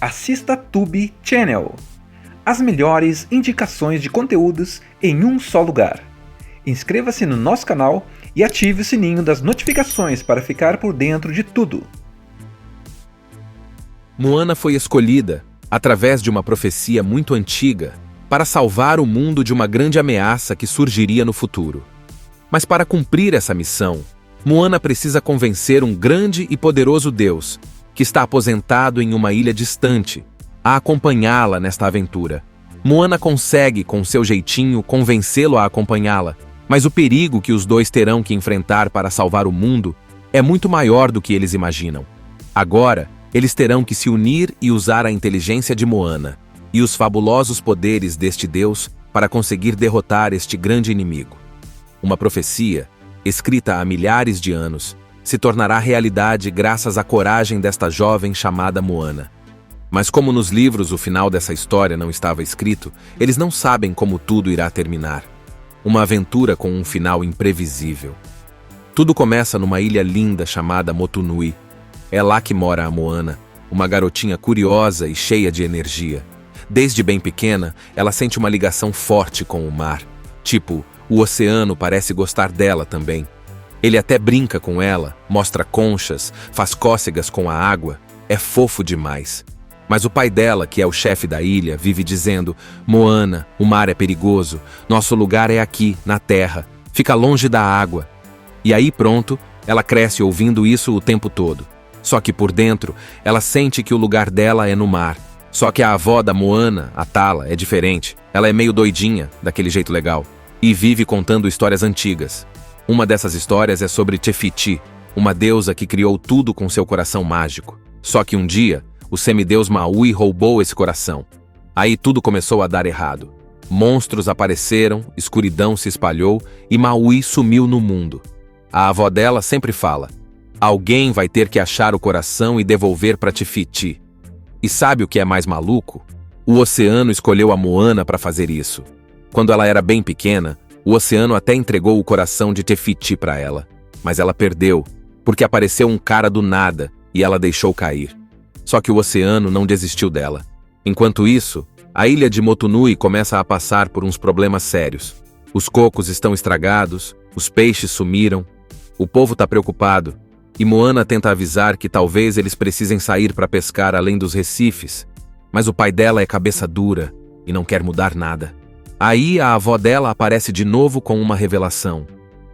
assista Tube Channel. As melhores indicações de conteúdos em um só lugar. Inscreva-se no nosso canal e ative o sininho das notificações para ficar por dentro de tudo. Moana foi escolhida, através de uma profecia muito antiga, para salvar o mundo de uma grande ameaça que surgiria no futuro. Mas para cumprir essa missão, Moana precisa convencer um grande e poderoso Deus, que está aposentado em uma ilha distante, a acompanhá-la nesta aventura. Moana consegue, com seu jeitinho, convencê-lo a acompanhá-la, mas o perigo que os dois terão que enfrentar para salvar o mundo é muito maior do que eles imaginam. Agora, eles terão que se unir e usar a inteligência de Moana e os fabulosos poderes deste Deus para conseguir derrotar este grande inimigo. Uma profecia, escrita há milhares de anos, se tornará realidade graças à coragem desta jovem chamada Moana. Mas como nos livros o final dessa história não estava escrito, eles não sabem como tudo irá terminar. Uma aventura com um final imprevisível. Tudo começa numa ilha linda chamada Motunui. É lá que mora a Moana, uma garotinha curiosa e cheia de energia. Desde bem pequena, ela sente uma ligação forte com o mar. Tipo, o oceano parece gostar dela também. Ele até brinca com ela, mostra conchas, faz cócegas com a água. É fofo demais. Mas o pai dela, que é o chefe da ilha, vive dizendo: Moana, o mar é perigoso, nosso lugar é aqui, na terra, fica longe da água. E aí pronto, ela cresce ouvindo isso o tempo todo. Só que por dentro, ela sente que o lugar dela é no mar. Só que a avó da Moana, a Tala, é diferente. Ela é meio doidinha, daquele jeito legal, e vive contando histórias antigas. Uma dessas histórias é sobre Te Fiti, uma deusa que criou tudo com seu coração mágico. Só que um dia, o semideus Maui roubou esse coração. Aí tudo começou a dar errado. Monstros apareceram, escuridão se espalhou e Maui sumiu no mundo. A avó dela sempre fala: alguém vai ter que achar o coração e devolver para Te Fiti. E sabe o que é mais maluco? O oceano escolheu a Moana para fazer isso. Quando ela era bem pequena, o oceano até entregou o coração de Te Fiti para ela. Mas ela perdeu, porque apareceu um cara do nada e ela deixou cair. Só que o oceano não desistiu dela. Enquanto isso, a ilha de Motunui começa a passar por uns problemas sérios. Os cocos estão estragados, os peixes sumiram, o povo está preocupado, e Moana tenta avisar que talvez eles precisem sair para pescar além dos recifes, mas o pai dela é cabeça dura e não quer mudar nada. Aí a avó dela aparece de novo com uma revelação.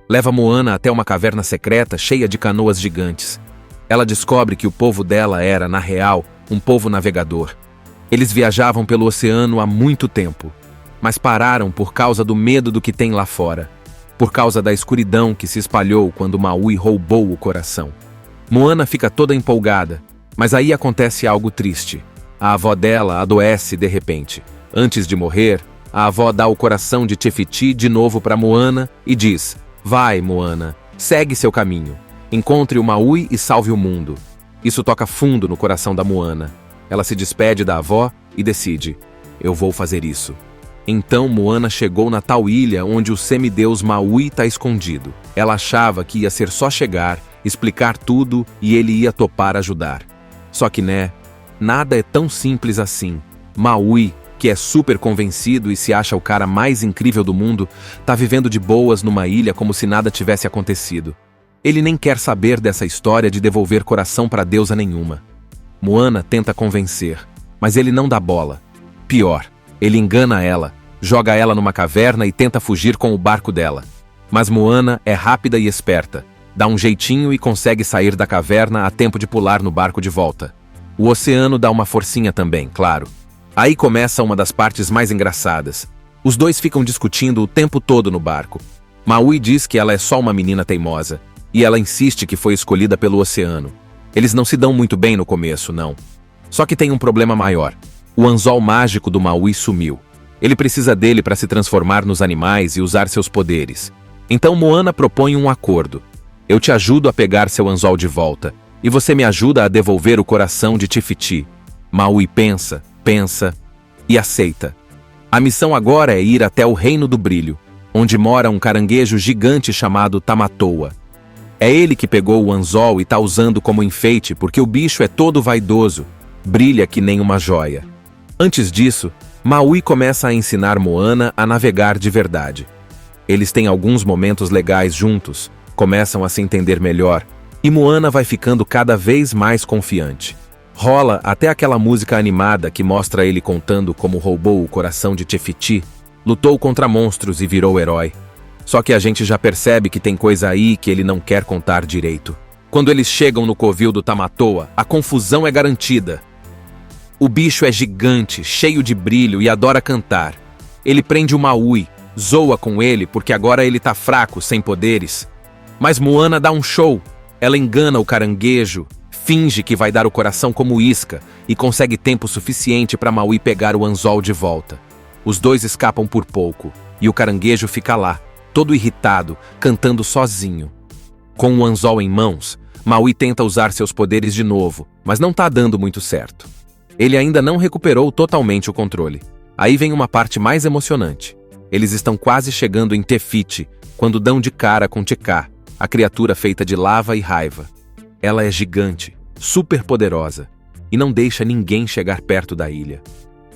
Leva Moana até uma caverna secreta cheia de canoas gigantes. Ela descobre que o povo dela era, na real, um povo navegador. Eles viajavam pelo oceano há muito tempo, mas pararam por causa do medo do que tem lá fora, por causa da escuridão que se espalhou quando Maui roubou o coração. Moana fica toda empolgada, mas aí acontece algo triste. A avó dela adoece de repente. Antes de morrer, a avó dá o coração de Te Fiti de novo para Moana e diz: vai, Moana, segue seu caminho. Encontre o Maui e salve o mundo. Isso toca fundo no coração da Moana. Ela se despede da avó e decide: eu vou fazer isso. Então Moana chegou na tal ilha onde o semideus Maui está escondido. Ela achava que ia ser só chegar, explicar tudo e ele ia topar ajudar. Só que nada é tão simples assim. Maui, que é super convencido e se acha o cara mais incrível do mundo, tá vivendo de boas numa ilha como se nada tivesse acontecido. Ele nem quer saber dessa história de devolver coração para deusa nenhuma. Moana tenta convencer, mas ele não dá bola. Pior, ele engana ela, joga ela numa caverna e tenta fugir com o barco dela. Mas Moana é rápida e esperta, dá um jeitinho e consegue sair da caverna a tempo de pular no barco de volta. O oceano dá uma forcinha também, claro. Aí começa uma das partes mais engraçadas. Os dois ficam discutindo o tempo todo no barco. Maui diz que ela é só uma menina teimosa, e ela insiste que foi escolhida pelo oceano. Eles não se dão muito bem no começo, não. Só que tem um problema maior. O anzol mágico do Maui sumiu. Ele precisa dele para se transformar nos animais e usar seus poderes. Então Moana propõe um acordo. Eu te ajudo a pegar seu anzol de volta, e você me ajuda a devolver o coração de Te Fiti. Maui pensa e aceita. A missão agora é ir até o Reino do Brilho, onde mora um caranguejo gigante chamado Tamatoa. É ele que pegou o anzol e tá usando como enfeite porque o bicho é todo vaidoso. brilha que nem uma joia. Antes disso, Maui começa a ensinar Moana a navegar de verdade. Eles têm alguns momentos legais juntos, começam a se entender melhor, e Moana vai ficando cada vez mais confiante. Rola até aquela música animada que mostra ele contando como roubou o coração de Te Fiti, lutou contra monstros e virou herói. Só que a gente já percebe que tem coisa aí que ele não quer contar direito. Quando eles chegam no covil do Tamatoa, a confusão é garantida. O bicho é gigante, cheio de brilho e adora cantar. Ele prende o Maui, zoa com ele porque agora ele tá fraco, sem poderes. Mas Moana dá um show. Ela engana o caranguejo, finge que vai dar o coração como isca e consegue tempo suficiente para Maui pegar o anzol de volta. Os dois escapam por pouco e o caranguejo fica lá, todo irritado, cantando sozinho. Com o anzol em mãos, Maui tenta usar seus poderes de novo, mas não tá dando muito certo. Ele ainda não recuperou totalmente o controle. Aí vem uma parte mais emocionante. Eles estão quase chegando em Te Fiti, quando dão de cara com Te-Kā, a criatura feita de lava e raiva. Ela é gigante, super poderosa, e não deixa ninguém chegar perto da ilha.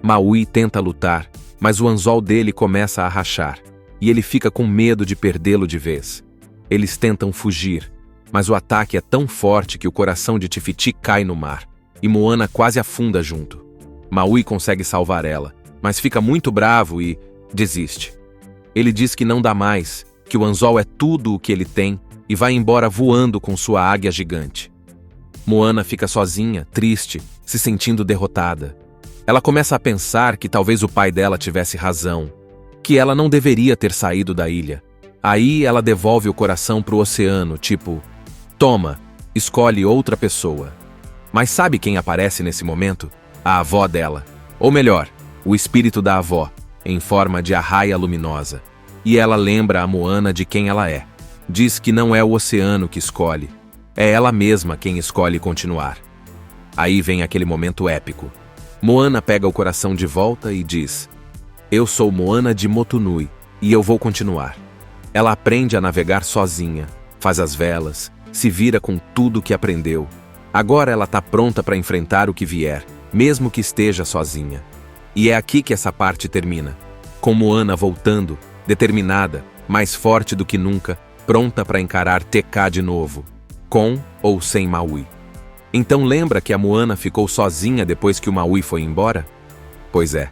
Maui tenta lutar, mas o anzol dele começa a rachar, e ele fica com medo de perdê-lo de vez. Eles tentam fugir, mas o ataque é tão forte que o coração de Te Fiti cai no mar, e Moana quase afunda junto. Maui consegue salvar ela, mas fica muito bravo e desiste. Ele diz que não dá mais, que o anzol é tudo o que ele tem, e vai embora voando com sua águia gigante. Moana fica sozinha, triste, se sentindo derrotada. Ela começa a pensar que talvez o pai dela tivesse razão, que ela não deveria ter saído da ilha. Aí ela devolve o coração pro oceano, tipo, toma, escolhe outra pessoa. Mas sabe quem aparece nesse momento? A avó dela. Ou melhor, o espírito da avó, em forma de arraia luminosa. E ela lembra a Moana de quem ela é. Diz que não é o oceano que escolhe, é ela mesma quem escolhe continuar. Aí vem aquele momento épico. Moana pega o coração de volta e diz: eu sou Moana de Motunui e eu vou continuar. Ela aprende a navegar sozinha, faz as velas, se vira com tudo que aprendeu. Agora ela tá pronta para enfrentar o que vier, mesmo que esteja sozinha. E é aqui que essa parte termina, com Moana voltando, determinada, mais forte do que nunca, pronta para encarar Te-Kā de novo, com ou sem Maui. Então lembra que a Moana ficou sozinha depois que o Maui foi embora? Pois é.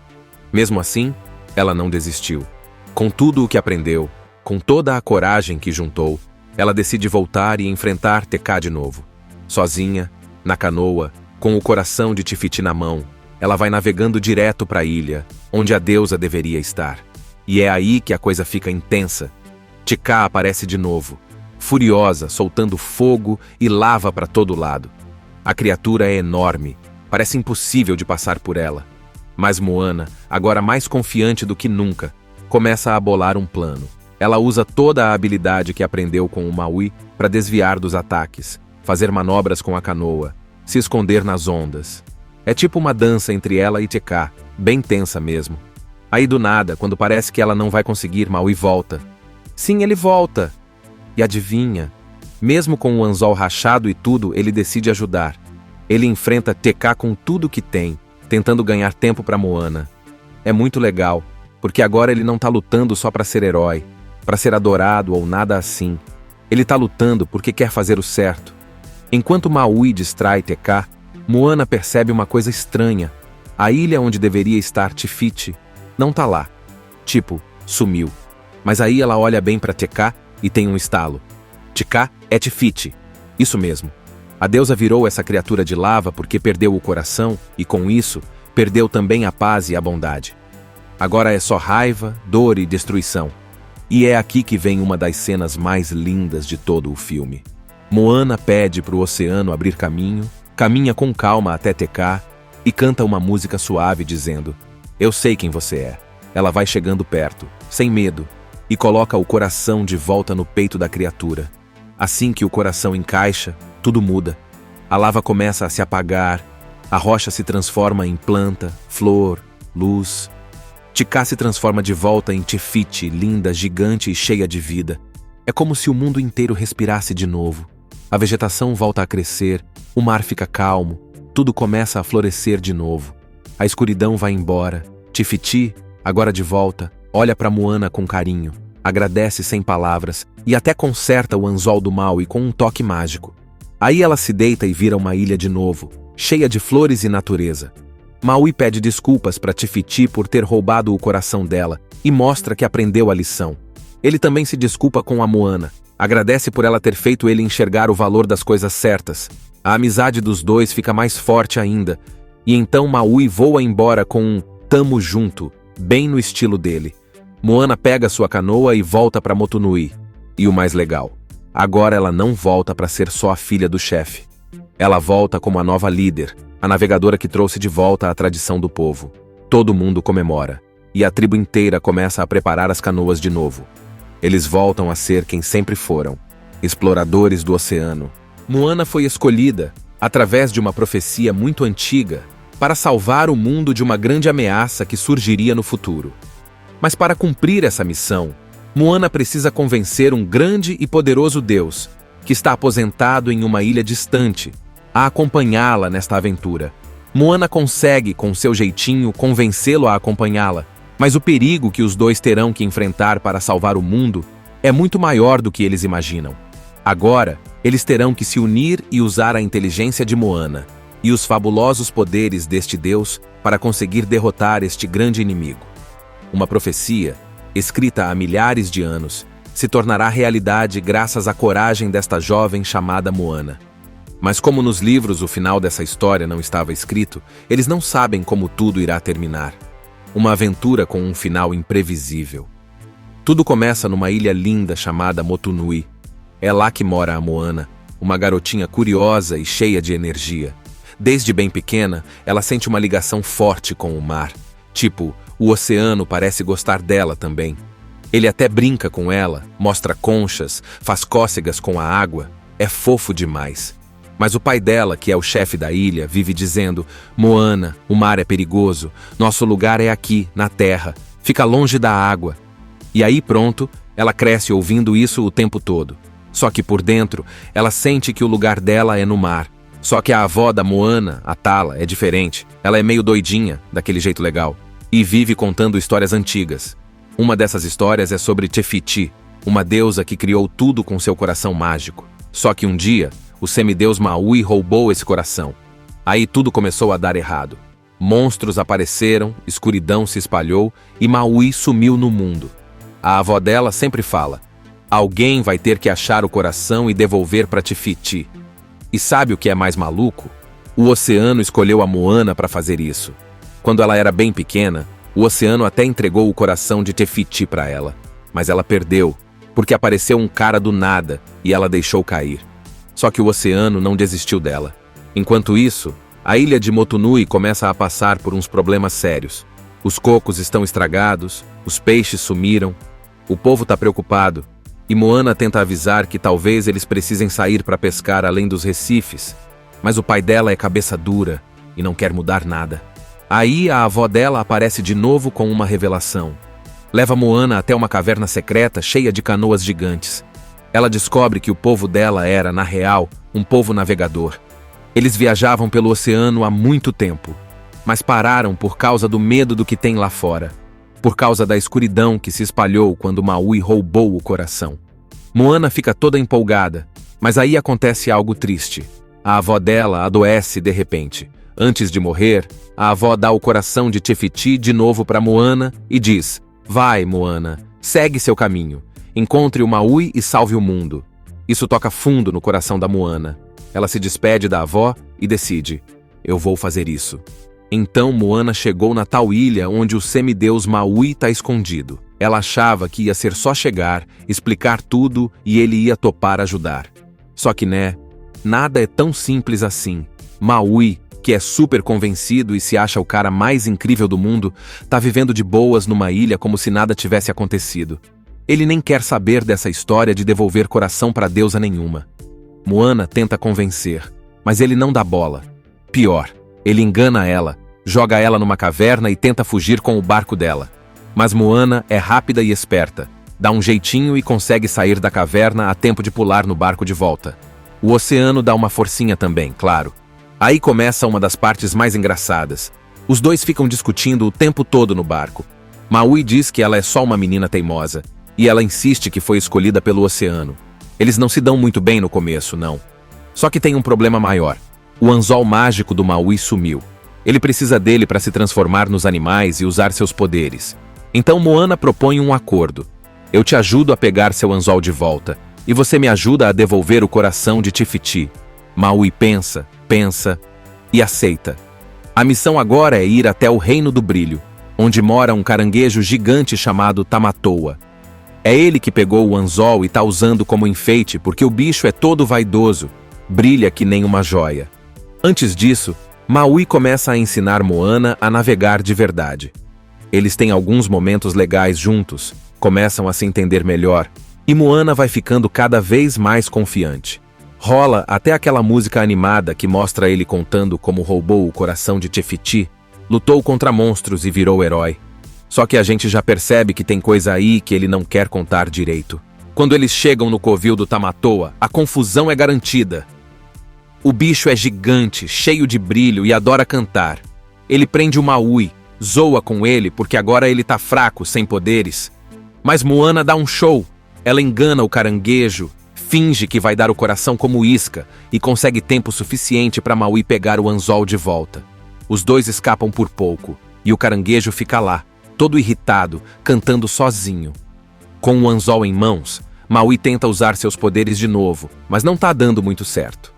Mesmo assim, ela não desistiu. Com tudo o que aprendeu, com toda a coragem que juntou, ela decide voltar e enfrentar Te-Kā de novo. Sozinha, na canoa, com o coração de Te Fiti na mão, ela vai navegando direto para a ilha, onde a deusa deveria estar. E é aí que a coisa fica intensa. Te-Kā aparece de novo, furiosa, soltando fogo e lava para todo lado. A criatura é enorme, parece impossível de passar por ela. Mas Moana, agora mais confiante do que nunca, começa a bolar um plano. Ela usa toda a habilidade que aprendeu com o Maui para desviar dos ataques, fazer manobras com a canoa, se esconder nas ondas. É tipo uma dança entre ela e Te-Kā, bem tensa mesmo. Aí do nada, quando parece que ela não vai conseguir, Maui volta. Sim, ele volta. E adivinha? Mesmo com o anzol rachado e tudo, ele decide ajudar. Ele enfrenta Te-Kā com tudo que tem, tentando ganhar tempo para Moana. É muito legal, porque agora ele não tá lutando só para ser herói, para ser adorado ou nada assim. Ele tá lutando porque quer fazer o certo. Enquanto Maui distrai Te-Cá, Moana percebe uma coisa estranha. A ilha onde deveria estar Te Fiti não tá lá. Tipo, sumiu. Mas aí ela olha bem para Te-Cá e tem um estalo. Te-Cá é Te Fiti. Isso mesmo. A deusa virou essa criatura de lava porque perdeu o coração e, com isso, perdeu também a paz e a bondade. Agora é só raiva, dor e destruição. E é aqui que vem uma das cenas mais lindas de todo o filme. Moana pede para o oceano abrir caminho, caminha com calma até Te-Cá e canta uma música suave dizendo: eu sei quem você é. Ela vai chegando perto, sem medo, e coloca o coração de volta no peito da criatura. Assim que o coração encaixa, tudo muda. A lava começa a se apagar, a rocha se transforma em planta, flor, luz. Te-Cá se transforma de volta em Te Fiti, linda, gigante e cheia de vida. É como se o mundo inteiro respirasse de novo. A vegetação volta a crescer, o mar fica calmo, tudo começa a florescer de novo. A escuridão vai embora. Te Fiti, agora de volta, olha para Moana com carinho, agradece sem palavras e até conserta o anzol do Maui com um toque mágico. Aí ela se deita e vira uma ilha de novo, cheia de flores e natureza. Maui pede desculpas para Te Fiti por ter roubado o coração dela e mostra que aprendeu a lição. Ele também se desculpa com a Moana, agradece por ela ter feito ele enxergar o valor das coisas certas. A amizade dos dois fica mais forte ainda, e então Maui voa embora com um "tamo junto", bem no estilo dele. Moana pega sua canoa e volta para Motunui. E o mais legal, agora ela não volta para ser só a filha do chefe. Ela volta como a nova líder, a navegadora que trouxe de volta a tradição do povo. Todo mundo comemora, e a tribo inteira começa a preparar as canoas de novo. Eles voltam a ser quem sempre foram, exploradores do oceano. Moana foi escolhida, através de uma profecia muito antiga, para salvar o mundo de uma grande ameaça que surgiria no futuro. Mas para cumprir essa missão, Moana precisa convencer um grande e poderoso Deus, que está aposentado em uma ilha distante, a acompanhá-la nesta aventura. Moana consegue, com seu jeitinho, convencê-lo a acompanhá-la, mas o perigo que os dois terão que enfrentar para salvar o mundo é muito maior do que eles imaginam. Agora, eles terão que se unir e usar a inteligência de Moana e os fabulosos poderes deste Deus para conseguir derrotar este grande inimigo. Uma profecia, escrita há milhares de anos, se tornará realidade graças à coragem desta jovem chamada Moana. Mas como nos livros o final dessa história não estava escrito, eles não sabem como tudo irá terminar. Uma aventura com um final imprevisível. Tudo começa numa ilha linda chamada Motunui. É lá que mora a Moana, uma garotinha curiosa e cheia de energia. Desde bem pequena, ela sente uma ligação forte com o mar. Tipo, o oceano parece gostar dela também. Ele até brinca com ela, mostra conchas, faz cócegas com a água. É fofo demais. Mas o pai dela, que é o chefe da ilha, vive dizendo: "Moana, o mar é perigoso, nosso lugar é aqui, na terra, fica longe da água." E aí pronto, ela cresce ouvindo isso o tempo todo. Só que por dentro, ela sente que o lugar dela é no mar. Só que a avó da Moana, a Tala, é diferente. Ela é meio doidinha, daquele jeito legal, e vive contando histórias antigas. Uma dessas histórias é sobre Te Fiti, uma deusa que criou tudo com seu coração mágico. Só que um dia, o semideus Maui roubou esse coração. Aí tudo começou a dar errado. Monstros apareceram, escuridão se espalhou e Maui sumiu no mundo. A avó dela sempre fala: "Alguém vai ter que achar o coração e devolver para Te Fiti." E sabe o que é mais maluco? O oceano escolheu a Moana para fazer isso. Quando ela era bem pequena, o oceano até entregou o coração de Te Fiti para ela. Mas ela perdeu, porque apareceu um cara do nada e ela deixou cair. Só que o oceano não desistiu dela. Enquanto isso, a ilha de Motunui começa a passar por uns problemas sérios. Os cocos estão estragados, os peixes sumiram, o povo está preocupado, e Moana tenta avisar que talvez eles precisem sair para pescar além dos recifes, mas o pai dela é cabeça dura e não quer mudar nada. Aí a avó dela aparece de novo com uma revelação. Leva Moana até uma caverna secreta cheia de canoas gigantes. Ela descobre que o povo dela era, na real, um povo navegador. Eles viajavam pelo oceano há muito tempo, mas pararam por causa do medo do que tem lá fora, por causa da escuridão que se espalhou quando Maui roubou o coração. Moana fica toda empolgada, mas aí acontece algo triste. A avó dela adoece de repente. Antes de morrer, a avó dá o coração de Te Fiti de novo para Moana e diz: "Vai, Moana, segue seu caminho. Encontre o Maui e salve o mundo." Isso toca fundo no coração da Moana. Ela se despede da avó e decide: "Eu vou fazer isso." Então Moana chegou na tal ilha onde o semideus Maui está escondido. Ela achava que ia ser só chegar, explicar tudo e ele ia topar ajudar. Só que nada é tão simples assim. Maui, que é super convencido e se acha o cara mais incrível do mundo, tá vivendo de boas numa ilha como se nada tivesse acontecido. Ele nem quer saber dessa história de devolver coração para deusa nenhuma. Moana tenta convencer, mas ele não dá bola. Pior, ele engana ela, joga ela numa caverna e tenta fugir com o barco dela. Mas Moana é rápida e esperta, dá um jeitinho e consegue sair da caverna a tempo de pular no barco de volta. O oceano dá uma forcinha também, claro. Aí começa uma das partes mais engraçadas. Os dois ficam discutindo o tempo todo no barco. Maui diz que ela é só uma menina teimosa, e ela insiste que foi escolhida pelo oceano. Eles não se dão muito bem no começo, não. Só que tem um problema maior. O anzol mágico do Maui sumiu. Ele precisa dele para se transformar nos animais e usar seus poderes. Então Moana propõe um acordo. Eu te ajudo a pegar seu anzol de volta, e você me ajuda a devolver o coração de Tifiti. Maui pensa e aceita. A missão agora é ir até o Reino do Brilho, onde mora um caranguejo gigante chamado Tamatoa. É ele que pegou o anzol e tá usando como enfeite porque o bicho é todo vaidoso, brilha que nem uma joia. Antes disso, Maui começa a ensinar Moana a navegar de verdade. Eles têm alguns momentos legais juntos, começam a se entender melhor, e Moana vai ficando cada vez mais confiante. Rola até aquela música animada que mostra ele contando como roubou o coração de Tefiti, lutou contra monstros e virou herói. Só que a gente já percebe que tem coisa aí que ele não quer contar direito. Quando eles chegam no covil do Tamatoa, a confusão é garantida. O bicho é gigante, cheio de brilho e adora cantar. Ele prende o Maui, zoa com ele porque agora ele tá fraco, sem poderes. Mas Moana dá um show. Ela engana o caranguejo, finge que vai dar o coração como isca e consegue tempo suficiente para Maui pegar o anzol de volta. Os dois escapam por pouco e o caranguejo fica lá, todo irritado, cantando sozinho. Com o anzol em mãos, Maui tenta usar seus poderes de novo, mas não tá dando muito certo.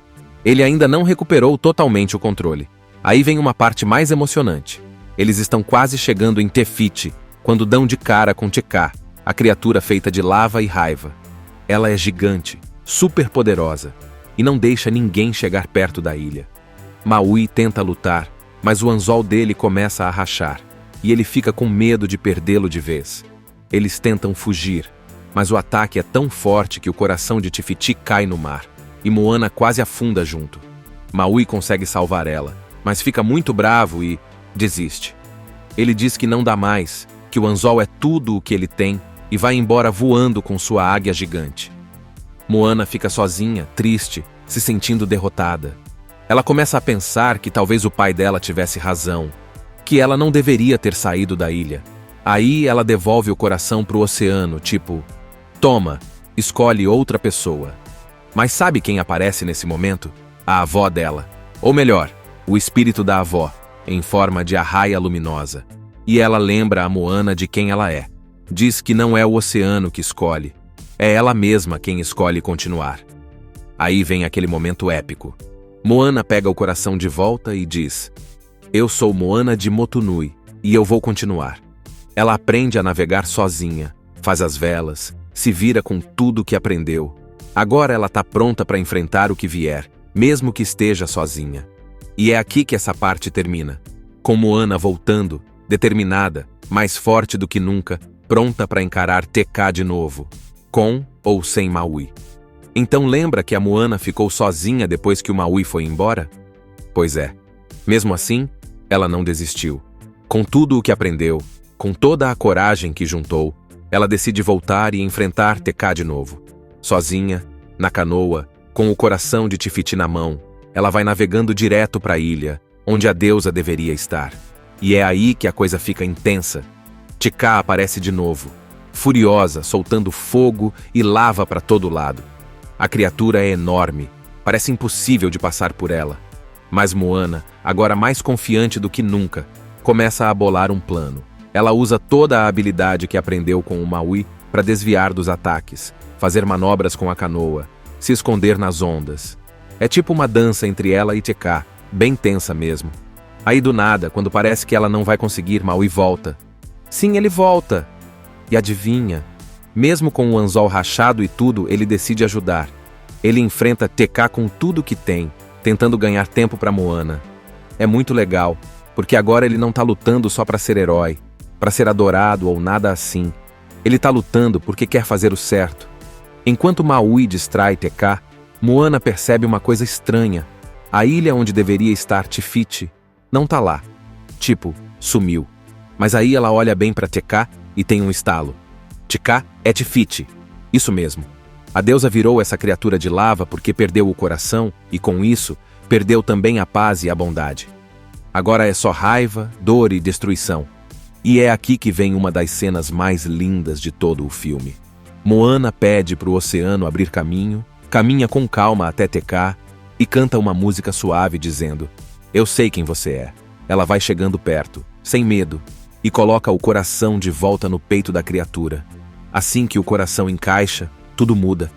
Ele ainda não recuperou totalmente o controle. Aí vem uma parte mais emocionante. Eles estão quase chegando em Tefiti, quando dão de cara com Tekka, a criatura feita de lava e raiva. Ela é gigante, super poderosa, e não deixa ninguém chegar perto da ilha. Maui tenta lutar, mas o anzol dele começa a rachar, e ele fica com medo de perdê-lo de vez. Eles tentam fugir, mas o ataque é tão forte que o coração de Tifiti cai no mar, e Moana quase afunda junto. Maui consegue salvar ela, mas fica muito bravo e desiste. Ele diz que não dá mais, que o anzol é tudo o que ele tem, e vai embora voando com sua águia gigante. Moana fica sozinha, triste, se sentindo derrotada. Ela começa a pensar que talvez o pai dela tivesse razão, que ela não deveria ter saído da ilha. Aí ela devolve o coração pro oceano, tipo, toma, escolhe outra pessoa. Mas sabe quem aparece nesse momento? A avó dela. Ou melhor, o espírito da avó, em forma de arraia luminosa. E ela lembra a Moana de quem ela é. Diz que não é o oceano que escolhe, é ela mesma quem escolhe continuar. Aí vem aquele momento épico. Moana pega o coração de volta e diz: eu sou Moana de Motunui, e eu vou continuar. Ela aprende a navegar sozinha, faz as velas, se vira com tudo que aprendeu. Agora ela tá pronta para enfrentar o que vier, mesmo que esteja sozinha. E é aqui que essa parte termina, com Moana voltando, determinada, mais forte do que nunca, pronta para encarar Tekka de novo, com ou sem Maui. Então lembra que a Moana ficou sozinha depois que o Maui foi embora? Pois é. Mesmo assim, ela não desistiu. Com tudo o que aprendeu, com toda a coragem que juntou, ela decide voltar e enfrentar Tekka de novo. Sozinha, na canoa, com o coração de Tifiti na mão, ela vai navegando direto para a ilha, onde a deusa deveria estar. E é aí que a coisa fica intensa. Tekka aparece de novo, furiosa, soltando fogo e lava para todo lado. A criatura é enorme, parece impossível de passar por ela. Mas Moana, agora mais confiante do que nunca, começa a bolar um plano. Ela usa toda a habilidade que aprendeu com o Maui para desviar dos ataques, fazer manobras com a canoa, se esconder nas ondas. É tipo uma dança entre ela e Tekka, bem tensa mesmo. Aí do nada, quando parece que ela não vai conseguir, Maui volta. Sim, ele volta. E adivinha? Mesmo com o anzol rachado e tudo, ele decide ajudar. Ele enfrenta Tekka com tudo que tem, tentando ganhar tempo para Moana. É muito legal, porque agora ele não tá lutando só para ser herói, para ser adorado ou nada assim. Ele tá lutando porque quer fazer o certo. Enquanto Maui distrai Tekka, Moana percebe uma coisa estranha. A ilha onde deveria estar Tifiti não tá lá. Tipo, sumiu. Mas aí ela olha bem para Tekka e tem um estalo. Tekka é Tifiti. Isso mesmo. A deusa virou essa criatura de lava porque perdeu o coração e, com isso, perdeu também a paz e a bondade. Agora é só raiva, dor e destruição. E é aqui que vem uma das cenas mais lindas de todo o filme. Moana pede para o oceano abrir caminho, caminha com calma até Te-Kā e canta uma música suave dizendo: "Eu sei quem você é." Ela vai chegando perto, sem medo, e coloca o coração de volta no peito da criatura. Assim que o coração encaixa, tudo muda.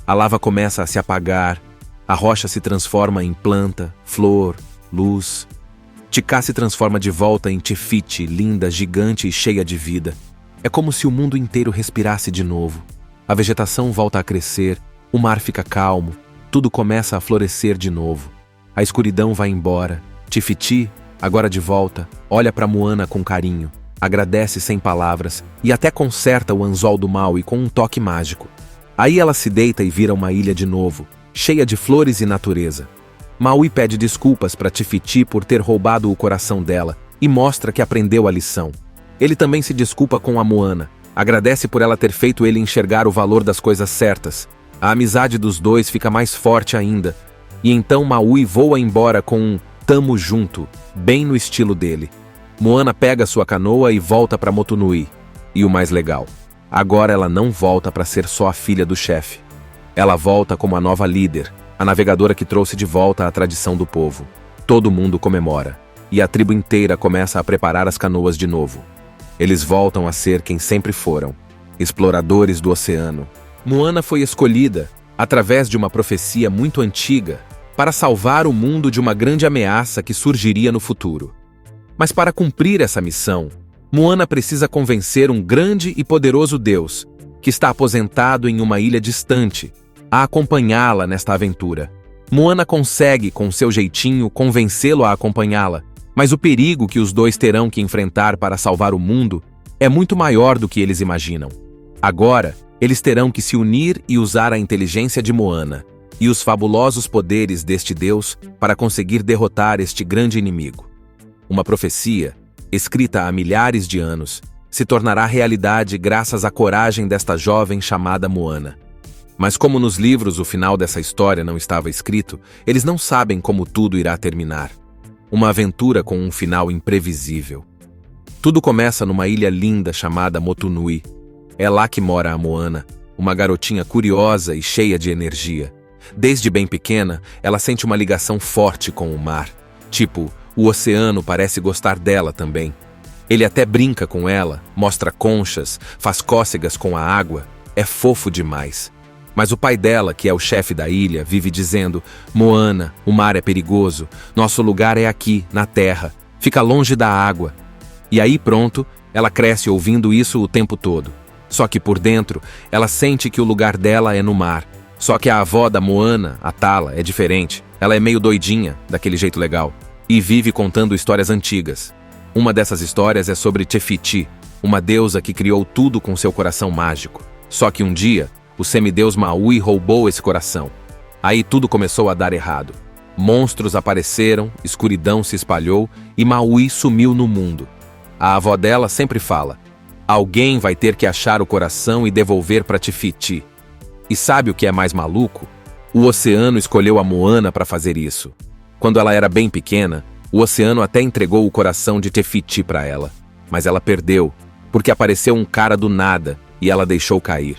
A lava começa a se apagar, a rocha se transforma em planta, flor, luz. Te-Kā se transforma de volta em Te Fiti, linda, gigante e cheia de vida. É como se o mundo inteiro respirasse de novo. A vegetação volta a crescer, o mar fica calmo, tudo começa a florescer de novo. A escuridão vai embora. Te Fiti, agora de volta, olha para Moana com carinho, agradece sem palavras e até conserta o anzol do mal e com um toque mágico. Aí ela se deita e vira uma ilha de novo, cheia de flores e natureza. Maui pede desculpas para Te Fiti por ter roubado o coração dela e mostra que aprendeu a lição. Ele também se desculpa com a Moana, agradece por ela ter feito ele enxergar o valor das coisas certas. A amizade dos dois fica mais forte ainda, e então Maui voa embora com um "tamo junto", bem no estilo dele. Moana pega sua canoa e volta para Motunui. E o mais legal, agora ela não volta para ser só a filha do chefe. Ela volta como a nova líder, a navegadora que trouxe de volta a tradição do povo. Todo mundo comemora, e a tribo inteira começa a preparar as canoas de novo. Eles voltam a ser quem sempre foram, exploradores do oceano. Moana foi escolhida, através de uma profecia muito antiga, para salvar o mundo de uma grande ameaça que surgiria no futuro. Mas para cumprir essa missão, Moana precisa convencer um grande e poderoso Deus, que está aposentado em uma ilha distante, a acompanhá-la nesta aventura. Moana consegue, com seu jeitinho, convencê-lo a acompanhá-la, mas o perigo que os dois terão que enfrentar para salvar o mundo é muito maior do que eles imaginam. Agora, eles terão que se unir e usar a inteligência de Moana e os fabulosos poderes deste Deus para conseguir derrotar este grande inimigo. Uma profecia, escrita há milhares de anos, se tornará realidade graças à coragem desta jovem chamada Moana. Mas como nos livros o final dessa história não estava escrito, eles não sabem como tudo irá terminar. Uma aventura com um final imprevisível. Tudo começa numa ilha linda chamada Motunui. É lá que mora a Moana, uma garotinha curiosa e cheia de energia. Desde bem pequena, ela sente uma ligação forte com o mar. Tipo, o oceano parece gostar dela também. Ele até brinca com ela, mostra conchas, faz cócegas com a água. É fofo demais. Mas o pai dela, que é o chefe da ilha, vive dizendo: "Moana, o mar é perigoso. Nosso lugar é aqui, na terra. Fica longe da água." E aí pronto, ela cresce ouvindo isso o tempo todo. Só que por dentro, ela sente que o lugar dela é no mar. Só que a avó da Moana, a Tala, é diferente. Ela é meio doidinha, daquele jeito legal, e vive contando histórias antigas. Uma dessas histórias é sobre Te Fiti, uma deusa que criou tudo com seu coração mágico. Só que um dia, o semideus Maui roubou esse coração. Aí tudo começou a dar errado. Monstros apareceram, escuridão se espalhou e Maui sumiu no mundo. A avó dela sempre fala: "Alguém vai ter que achar o coração e devolver para Te Fiti." E sabe o que é mais maluco? O oceano escolheu a Moana para fazer isso. Quando ela era bem pequena, o oceano até entregou o coração de Te Fiti para ela. Mas ela perdeu, porque apareceu um cara do nada e ela deixou cair.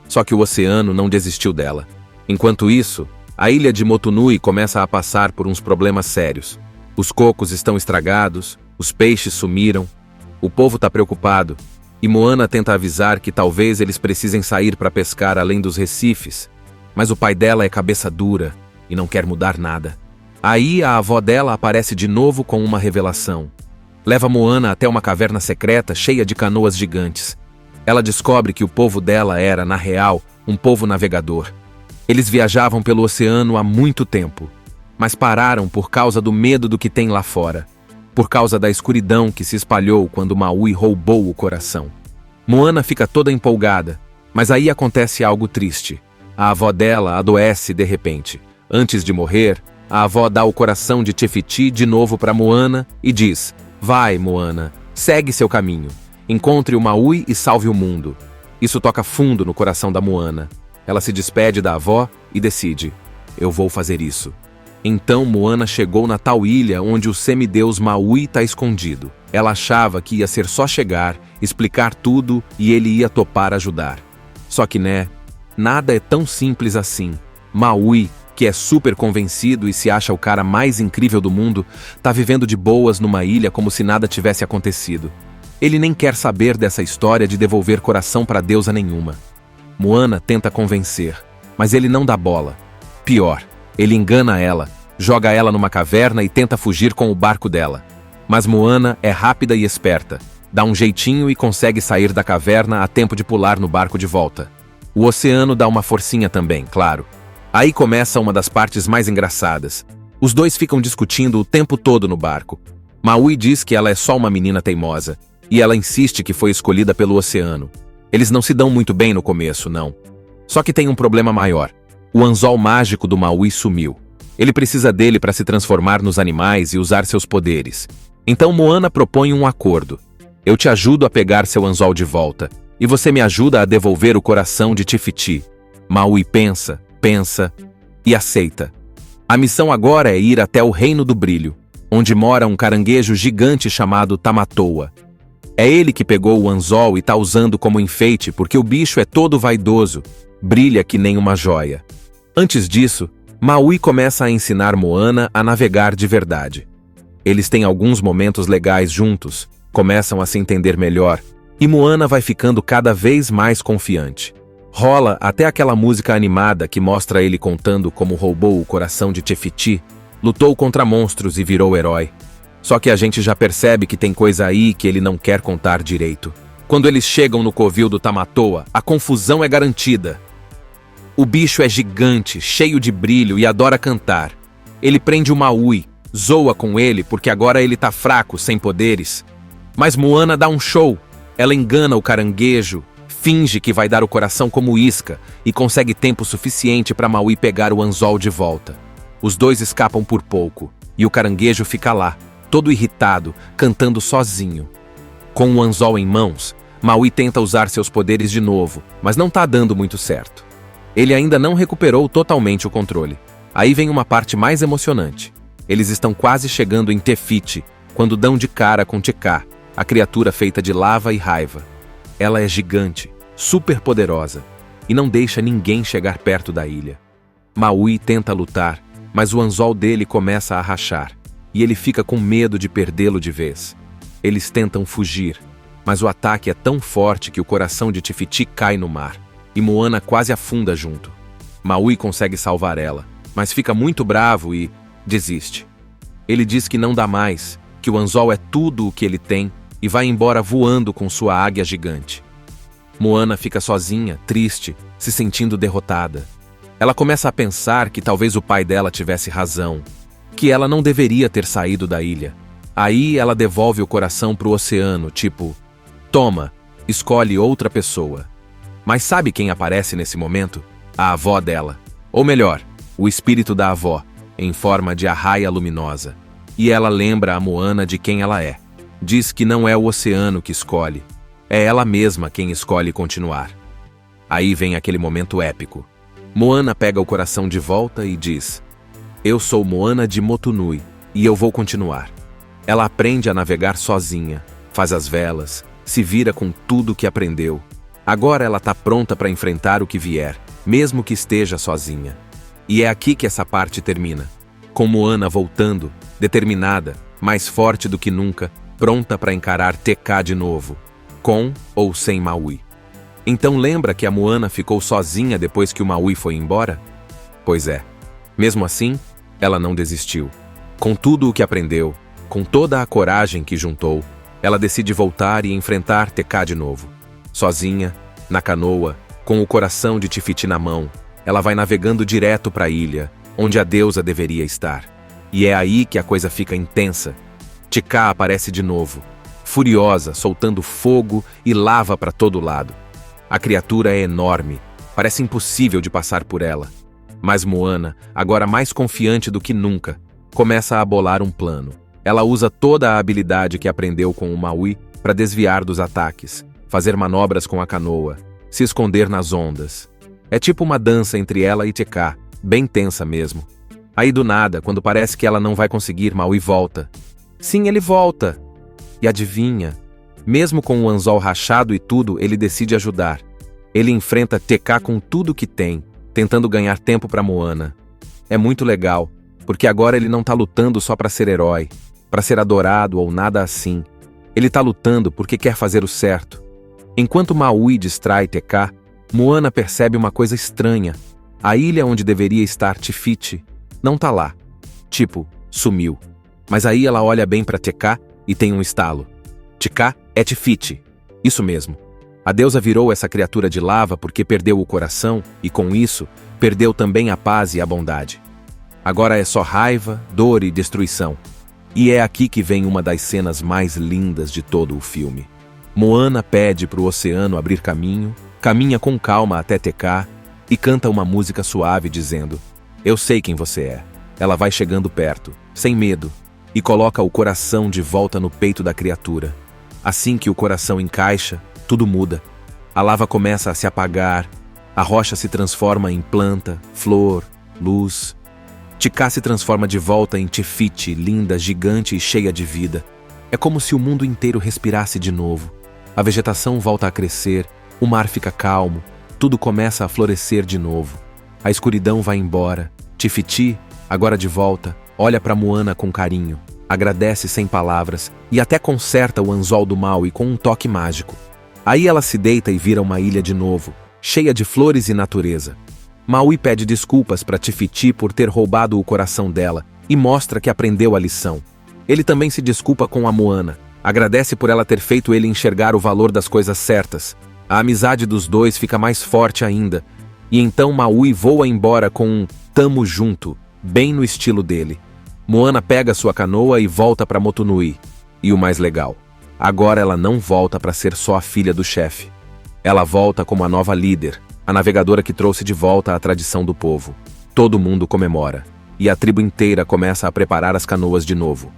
Só que o oceano não desistiu dela. Enquanto isso, a ilha de Motunui começa a passar por uns problemas sérios. Os cocos estão estragados, os peixes sumiram, o povo está preocupado, e Moana tenta avisar que talvez eles precisem sair para pescar além dos recifes, mas o pai dela é cabeça dura e não quer mudar nada. Aí a avó dela aparece de novo com uma revelação. Leva Moana até uma caverna secreta cheia de canoas gigantes. Ela descobre que o povo dela era, na real, um povo navegador. Eles viajavam pelo oceano há muito tempo, mas pararam por causa do medo do que tem lá fora, por causa da escuridão que se espalhou quando Maui roubou o coração. Moana fica toda empolgada, mas aí acontece algo triste. A avó dela adoece de repente. Antes de morrer, a avó dá o coração de Te Fiti de novo para Moana e diz: "Vai, Moana, segue seu caminho. Encontre o Maui e salve o mundo." Isso toca fundo no coração da Moana. Ela se despede da avó e decide: "Eu vou fazer isso." Então Moana chegou na tal ilha onde o semideus Maui está escondido. Ela achava que ia ser só chegar, explicar tudo e ele ia topar ajudar. Só que nada é tão simples assim. Maui, que é super convencido e se acha o cara mais incrível do mundo, tá vivendo de boas numa ilha como se nada tivesse acontecido. Ele nem quer saber dessa história de devolver coração para deusa nenhuma. Moana tenta convencer, mas ele não dá bola. Pior, ele engana ela, joga ela numa caverna e tenta fugir com o barco dela. Mas Moana é rápida e esperta, dá um jeitinho e consegue sair da caverna a tempo de pular no barco de volta. O oceano dá uma forcinha também, claro. Aí começa uma das partes mais engraçadas. Os dois ficam discutindo o tempo todo no barco. Maui diz que ela é só uma menina teimosa, e ela insiste que foi escolhida pelo oceano. Eles não se dão muito bem no começo, não. Só que tem um problema maior. O anzol mágico do Maui sumiu. Ele precisa dele para se transformar nos animais e usar seus poderes. Então Moana propõe um acordo. Eu te ajudo a pegar seu anzol de volta, e você me ajuda a devolver o coração de Te Fiti. Maui pensa e aceita. A missão agora é ir até o Reino do Brilho, onde mora um caranguejo gigante chamado Tamatoa. É ele que pegou o anzol e tá usando como enfeite porque o bicho é todo vaidoso, brilha que nem uma joia. Antes disso, Maui começa a ensinar Moana a navegar de verdade. Eles têm alguns momentos legais juntos, começam a se entender melhor, e Moana vai ficando cada vez mais confiante. Rola até aquela música animada que mostra ele contando como roubou o coração de Te Fiti, lutou contra monstros e virou herói. Só que a gente já percebe que tem coisa aí que ele não quer contar direito. Quando eles chegam no covil do Tamatoa, a confusão é garantida. O bicho é gigante, cheio de brilho e adora cantar. Ele prende o Maui, zoa com ele porque agora ele tá fraco, sem poderes. Mas Moana dá um show. Ela engana o caranguejo, finge que vai dar o coração como isca e consegue tempo suficiente para Maui pegar o anzol de volta. Os dois escapam por pouco e o caranguejo fica lá, todo irritado, cantando sozinho. Com o anzol em mãos, Maui tenta usar seus poderes de novo, mas não tá dando muito certo. Ele ainda não recuperou totalmente o controle. Aí vem uma parte mais emocionante. Eles estão quase chegando em Te Fiti, quando dão de cara com Tekka, a criatura feita de lava e raiva. Ela é gigante, super poderosa, e não deixa ninguém chegar perto da ilha. Maui tenta lutar, mas o anzol dele começa a rachar, e ele fica com medo de perdê-lo de vez. Eles tentam fugir, mas o ataque é tão forte que o coração de Te Fiti cai no mar, e Moana quase afunda junto. Maui consegue salvar ela, mas fica muito bravo e desiste. Ele diz que não dá mais, que o anzol é tudo o que ele tem, e vai embora voando com sua águia gigante. Moana fica sozinha, triste, se sentindo derrotada. Ela começa a pensar que talvez o pai dela tivesse razão, que ela não deveria ter saído da ilha. Aí ela devolve o coração pro oceano, tipo, toma, escolhe outra pessoa. Mas sabe quem aparece nesse momento? A avó dela. Ou melhor, o espírito da avó, em forma de arraia luminosa. E ela lembra a Moana de quem ela é. Diz que não é o oceano que escolhe, é ela mesma quem escolhe continuar. Aí vem aquele momento épico. Moana pega o coração de volta e diz: eu sou Moana de Motunui, e eu vou continuar. Ela aprende a navegar sozinha, faz as velas, se vira com tudo que aprendeu. Agora ela tá pronta para enfrentar o que vier, mesmo que esteja sozinha. E é aqui que essa parte termina, com Moana voltando, determinada, mais forte do que nunca, pronta para encarar Tekka de novo, com ou sem Maui. Então lembra que a Moana ficou sozinha depois que o Maui foi embora? Pois é. Mesmo assim, ela não desistiu. Com tudo o que aprendeu, com toda a coragem que juntou, ela decide voltar e enfrentar Tekka de novo. Sozinha, na canoa, com o coração de Te Fiti na mão, ela vai navegando direto para a ilha, onde a deusa deveria estar. E é aí que a coisa fica intensa. Tekka aparece de novo, furiosa, soltando fogo e lava para todo lado. A criatura é enorme, parece impossível de passar por ela. Mas Moana, agora mais confiante do que nunca, começa a bolar um plano. Ela usa toda a habilidade que aprendeu com o Maui para desviar dos ataques, fazer manobras com a canoa, se esconder nas ondas. É tipo uma dança entre ela e Tekka, bem tensa mesmo. Aí do nada, quando parece que ela não vai conseguir, Maui volta. Sim, ele volta. E adivinha? Mesmo com o anzol rachado e tudo, ele decide ajudar. Ele enfrenta TK com tudo que tem, tentando ganhar tempo para Moana. É muito legal, porque agora ele não tá lutando só para ser herói, para ser adorado ou nada assim. Ele tá lutando porque quer fazer o certo. Enquanto Maui distrai TK, Moana percebe uma coisa estranha. A ilha onde deveria estar Te Fiti não tá lá. Tipo, sumiu. Mas aí ela olha bem para TK e tem um estalo. TK é Te Fiti. Isso mesmo. A deusa virou essa criatura de lava porque perdeu o coração e, com isso, perdeu também a paz e a bondade. Agora é só raiva, dor e destruição. E é aqui que vem uma das cenas mais lindas de todo o filme. Moana pede para o oceano abrir caminho, caminha com calma até TK e canta uma música suave dizendo: "Eu sei quem você é." Ela vai chegando perto, sem medo, e coloca o coração de volta no peito da criatura. Assim que o coração encaixa, tudo muda. A lava começa a se apagar, a rocha se transforma em planta, flor, luz. TK se transforma de volta em Te Fiti, linda, gigante e cheia de vida. É como se o mundo inteiro respirasse de novo. A vegetação volta a crescer, o mar fica calmo, tudo começa a florescer de novo. A escuridão vai embora. Te Fiti, agora de volta, olha para Moana com carinho, agradece sem palavras e até conserta o anzol do Maui com um toque mágico. Aí ela se deita e vira uma ilha de novo, cheia de flores e natureza. Maui pede desculpas para Te Fiti por ter roubado o coração dela e mostra que aprendeu a lição. Ele também se desculpa com a Moana, agradece por ela ter feito ele enxergar o valor das coisas certas. A amizade dos dois fica mais forte ainda, e então Maui voa embora com um "tamo junto", bem no estilo dele. Moana pega sua canoa e volta para Motunui. E o mais legal, agora ela não volta para ser só a filha do chefe. Ela volta como a nova líder, a navegadora que trouxe de volta a tradição do povo. Todo mundo comemora, e a tribo inteira começa a preparar as canoas de novo.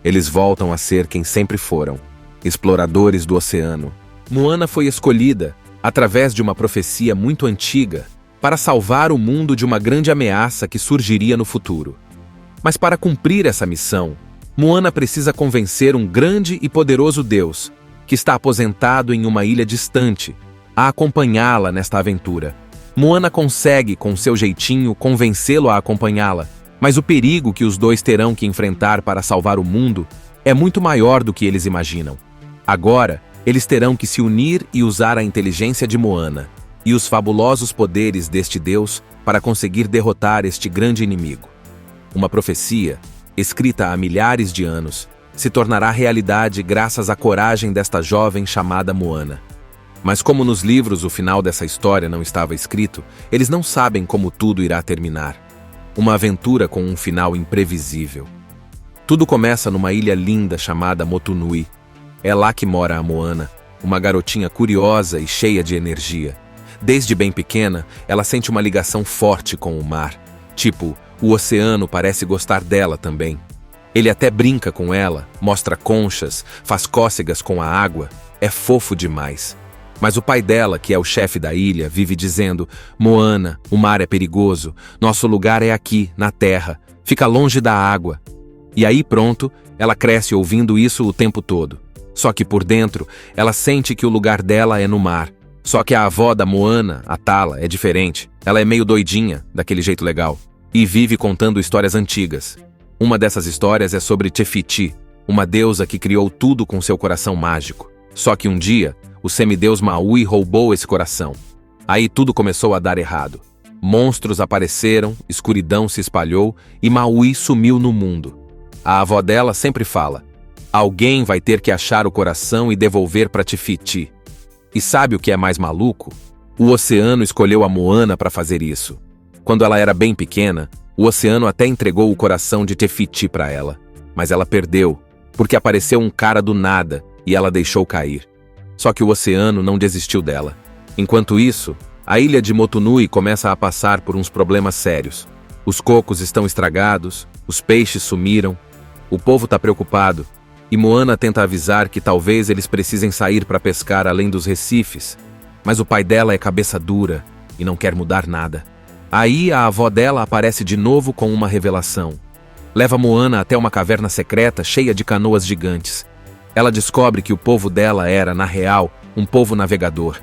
Eles voltam a ser quem sempre foram, exploradores do oceano. Moana foi escolhida, através de uma profecia muito antiga, para salvar o mundo de uma grande ameaça que surgiria no futuro. Mas para cumprir essa missão, Moana precisa convencer um grande e poderoso Deus, que está aposentado em uma ilha distante, a acompanhá-la nesta aventura. Moana consegue, com seu jeitinho, convencê-lo a acompanhá-la, mas o perigo que os dois terão que enfrentar para salvar o mundo é muito maior do que eles imaginam. Agora, eles terão que se unir e usar a inteligência de Moana e os fabulosos poderes deste Deus para conseguir derrotar este grande inimigo. Uma profecia, escrita há milhares de anos, se tornará realidade graças à coragem desta jovem chamada Moana. Mas como nos livros o final dessa história não estava escrito, eles não sabem como tudo irá terminar. Uma aventura com um final imprevisível. Tudo começa numa ilha linda chamada Motunui. É lá que mora a Moana, uma garotinha curiosa e cheia de energia. Desde bem pequena, ela sente uma ligação forte com o mar. Tipo, o oceano parece gostar dela também. Ele até brinca com ela, mostra conchas, faz cócegas com a água. É fofo demais. Mas o pai dela, que é o chefe da ilha, vive dizendo: "Moana, o mar é perigoso, nosso lugar é aqui, na terra, fica longe da água." E aí pronto, ela cresce ouvindo isso o tempo todo. Só que por dentro, ela sente que o lugar dela é no mar. Só que a avó da Moana, a Tala, é diferente. Ela é meio doidinha, daquele jeito legal, e vive contando histórias antigas. Uma dessas histórias é sobre Te Fiti, uma deusa que criou tudo com seu coração mágico. Só que um dia, o semideus Maui roubou esse coração. Aí tudo começou a dar errado. Monstros apareceram, escuridão se espalhou e Maui sumiu no mundo. A avó dela sempre fala: "Alguém vai ter que achar o coração e devolver para Te Fiti." E sabe o que é mais maluco? O oceano escolheu a Moana para fazer isso. Quando ela era bem pequena, o oceano até entregou o coração de Te Fiti para ela. Mas ela perdeu, porque apareceu um cara do nada e ela deixou cair. Só que o oceano não desistiu dela. Enquanto isso, a ilha de Motunui começa a passar por uns problemas sérios. Os cocos estão estragados, os peixes sumiram, o povo está preocupado, e Moana tenta avisar que talvez eles precisem sair para pescar além dos recifes, mas o pai dela é cabeça dura e não quer mudar nada. Aí a avó dela aparece de novo com uma revelação. Leva Moana até uma caverna secreta cheia de canoas gigantes. Ela descobre que o povo dela era, na real, um povo navegador.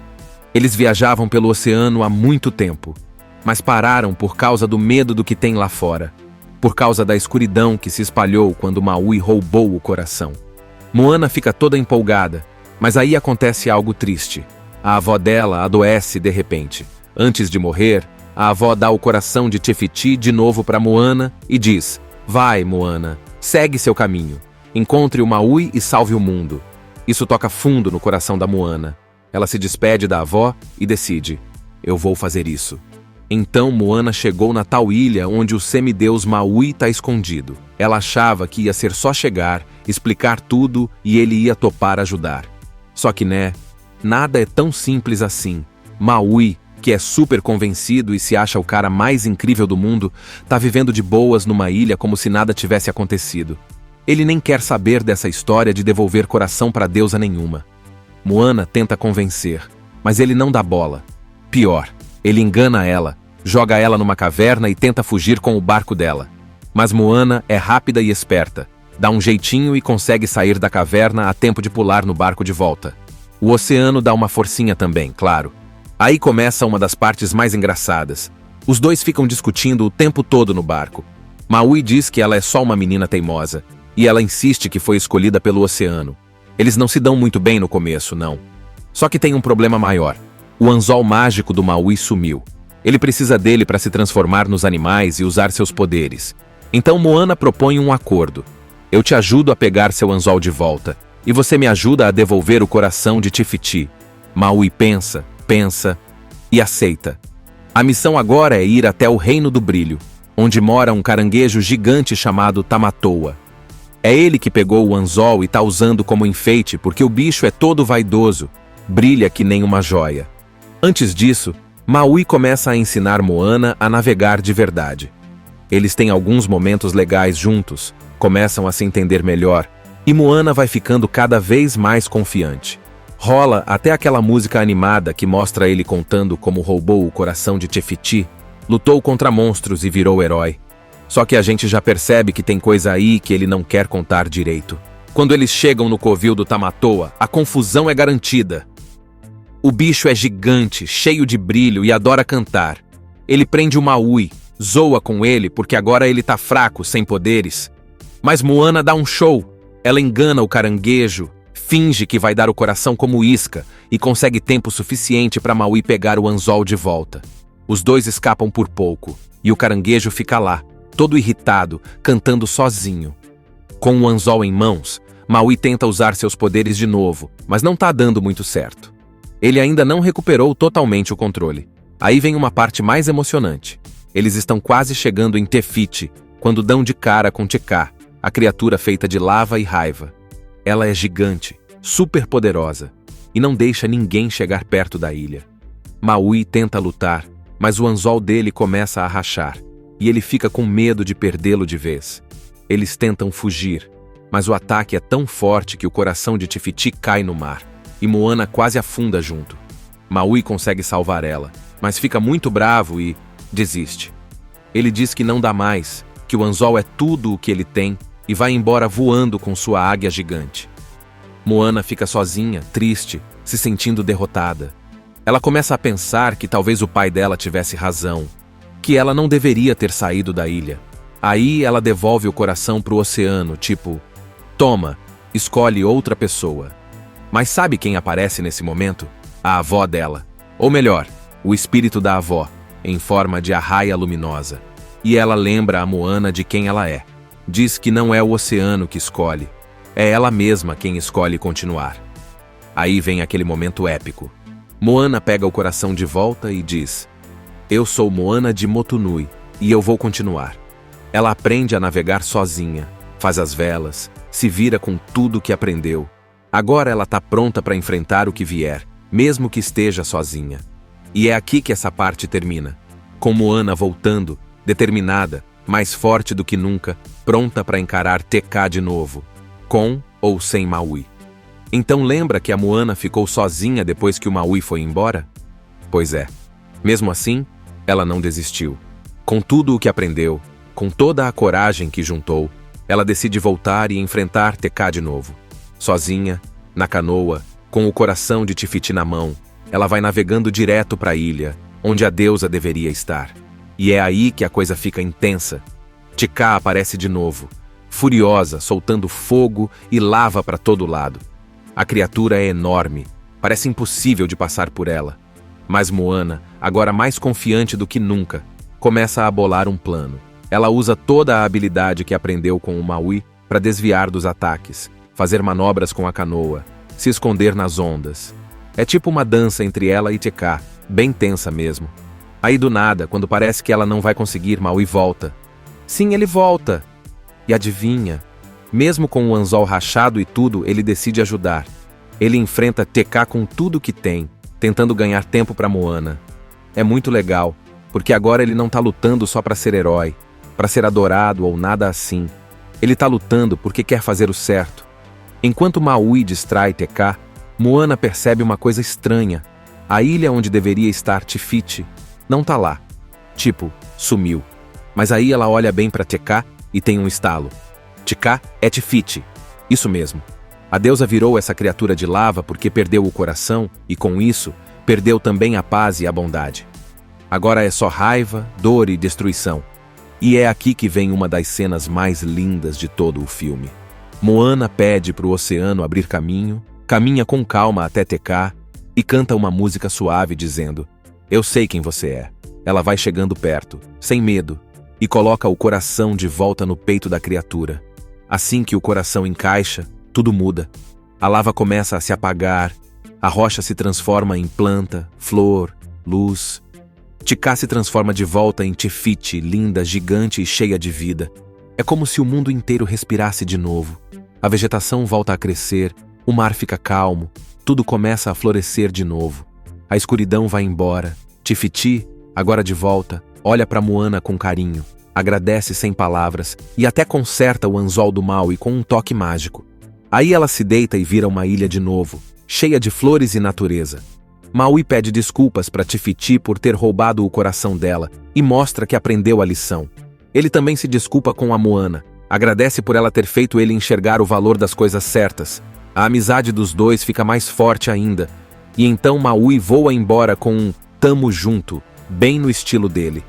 Eles viajavam pelo oceano há muito tempo, mas pararam por causa do medo do que tem lá fora, por causa da escuridão que se espalhou quando Maui roubou o coração. Moana fica toda empolgada, mas aí acontece algo triste. A avó dela adoece de repente. Antes de morrer, a avó dá o coração de Te Fiti de novo para Moana e diz: "Vai, Moana, segue seu caminho. Encontre o Maui e salve o mundo." Isso toca fundo no coração da Moana. Ela se despede da avó e decide: "Eu vou fazer isso." Então Moana chegou na tal ilha onde o semideus Maui está escondido. Ela achava que ia ser só chegar, explicar tudo e ele ia topar ajudar. Só que nada é tão simples assim. Maui, que é super convencido e se acha o cara mais incrível do mundo, tá vivendo de boas numa ilha como se nada tivesse acontecido. Ele nem quer saber dessa história de devolver coração pra deusa nenhuma. Moana tenta convencer, mas ele não dá bola. Pior, ele engana ela, joga ela numa caverna e tenta fugir com o barco dela. Mas Moana é rápida e esperta, dá um jeitinho e consegue sair da caverna a tempo de pular no barco de volta. O oceano dá uma forcinha também, claro. Aí começa uma das partes mais engraçadas. Os dois ficam discutindo o tempo todo no barco. Maui diz que ela é só uma menina teimosa, e ela insiste que foi escolhida pelo oceano. Eles não se dão muito bem no começo, não. Só que tem um problema maior. O anzol mágico do Maui sumiu. Ele precisa dele para se transformar nos animais e usar seus poderes. Então Moana propõe um acordo. Eu te ajudo a pegar seu anzol de volta, e você me ajuda a devolver o coração de Te Fiti. Maui pensa e aceita. A missão agora é ir até o Reino do Brilho, onde mora um caranguejo gigante chamado Tamatoa. É ele que pegou o anzol e tá usando como enfeite porque o bicho é todo vaidoso, brilha que nem uma joia. Antes disso, Maui começa a ensinar Moana a navegar de verdade. Eles têm alguns momentos legais juntos, começam a se entender melhor, e Moana vai ficando cada vez mais confiante. Rola até aquela música animada que mostra ele contando como roubou o coração de Te Fiti, lutou contra monstros e virou herói. Só que a gente já percebe que tem coisa aí que ele não quer contar direito. Quando eles chegam no covil do Tamatoa, a confusão é garantida. O bicho é gigante, cheio de brilho e adora cantar. Ele prende o Maui, zoa com ele porque agora ele tá fraco, sem poderes. Mas Moana dá um show. Ela engana o caranguejo, finge que vai dar o coração como isca e consegue tempo suficiente para Maui pegar o anzol de volta. Os dois escapam por pouco e o caranguejo fica lá, todo irritado, cantando sozinho. Com o anzol em mãos, Maui tenta usar seus poderes de novo, mas não tá dando muito certo. Ele ainda não recuperou totalmente o controle. Aí vem uma parte mais emocionante. Eles estão quase chegando em Te Fiti, quando dão de cara com Te Kā, a criatura feita de lava e raiva. Ela é gigante, super poderosa, e não deixa ninguém chegar perto da ilha. Maui tenta lutar, mas o anzol dele começa a rachar, e ele fica com medo de perdê-lo de vez. Eles tentam fugir, mas o ataque é tão forte que o coração de Te Fiti cai no mar, e Moana quase afunda junto. Maui consegue salvar ela, mas fica muito bravo e desiste. Ele diz que não dá mais, que o anzol é tudo o que ele tem, e vai embora voando com sua águia gigante. Moana fica sozinha, triste, se sentindo derrotada. Ela começa a pensar que talvez o pai dela tivesse razão, que ela não deveria ter saído da ilha. Aí ela devolve o coração pro oceano, tipo, toma, escolhe outra pessoa. Mas sabe quem aparece nesse momento? A avó dela. Ou melhor, o espírito da avó, em forma de arraia luminosa. E ela lembra a Moana de quem ela é. Diz que não é o oceano que escolhe, é ela mesma quem escolhe continuar. Aí vem aquele momento épico. Moana pega o coração de volta e diz: "Eu sou Moana de Motunui e eu vou continuar." Ela aprende a navegar sozinha, faz as velas, se vira com tudo que aprendeu. Agora ela tá pronta para enfrentar o que vier, mesmo que esteja sozinha. E é aqui que essa parte termina, com Moana voltando, determinada, mais forte do que nunca, pronta para encarar Te Kā de novo, com ou sem Maui. Então lembra que a Moana ficou sozinha depois que o Maui foi embora? Pois é. Mesmo assim, ela não desistiu. Com tudo o que aprendeu, com toda a coragem que juntou, ela decide voltar e enfrentar Te-Kā de novo. Sozinha, na canoa, com o coração de Te-Fiti na mão, ela vai navegando direto para a ilha, onde a deusa deveria estar. E é aí que a coisa fica intensa. Te-Kā aparece de novo, furiosa, soltando fogo e lava para todo lado. A criatura é enorme, parece impossível de passar por ela. Mas Moana, agora mais confiante do que nunca, começa a bolar um plano. Ela usa toda a habilidade que aprendeu com o Maui para desviar dos ataques, fazer manobras com a canoa, se esconder nas ondas. É tipo uma dança entre ela e Te-Kā, bem tensa mesmo. Aí do nada, quando parece que ela não vai conseguir, Maui volta. Sim, ele volta! E adivinha? Mesmo com o anzol rachado e tudo, ele decide ajudar. Ele enfrenta Te-Kā com tudo que tem, tentando ganhar tempo para Moana. É muito legal, porque agora ele não tá lutando só para ser herói, para ser adorado ou nada assim. Ele tá lutando porque quer fazer o certo. Enquanto Maui distrai Te-Kā, Moana percebe uma coisa estranha. A ilha onde deveria estar Te-Fiti não tá lá. Tipo, sumiu. Mas aí ela olha bem para Te-Cá e tem um estalo. Te-Cá é Te-Fiti. Isso mesmo. A deusa virou essa criatura de lava porque perdeu o coração e, com isso, perdeu também a paz e a bondade. Agora é só raiva, dor e destruição. E é aqui que vem uma das cenas mais lindas de todo o filme. Moana pede para o oceano abrir caminho, caminha com calma até Te-Cá e canta uma música suave dizendo: "Eu sei quem você é." Ela vai chegando perto, sem medo, e coloca o coração de volta no peito da criatura. Assim que o coração encaixa, tudo muda. A lava começa a se apagar, a rocha se transforma em planta, flor, luz. Te-Cá se transforma de volta em Te-Fiti, linda, gigante e cheia de vida. É como se o mundo inteiro respirasse de novo. A vegetação volta a crescer, o mar fica calmo, tudo começa a florescer de novo. A escuridão vai embora. Te-Fiti, agora de volta, olha para Moana com carinho, agradece sem palavras e até conserta o anzol do Maui com um toque mágico. Aí ela se deita e vira uma ilha de novo, cheia de flores e natureza. Maui pede desculpas para Te-Fiti por ter roubado o coração dela e mostra que aprendeu a lição. Ele também se desculpa com a Moana, agradece por ela ter feito ele enxergar o valor das coisas certas. A amizade dos dois fica mais forte ainda, e então Maui voa embora com um "tamo junto", bem no estilo dele.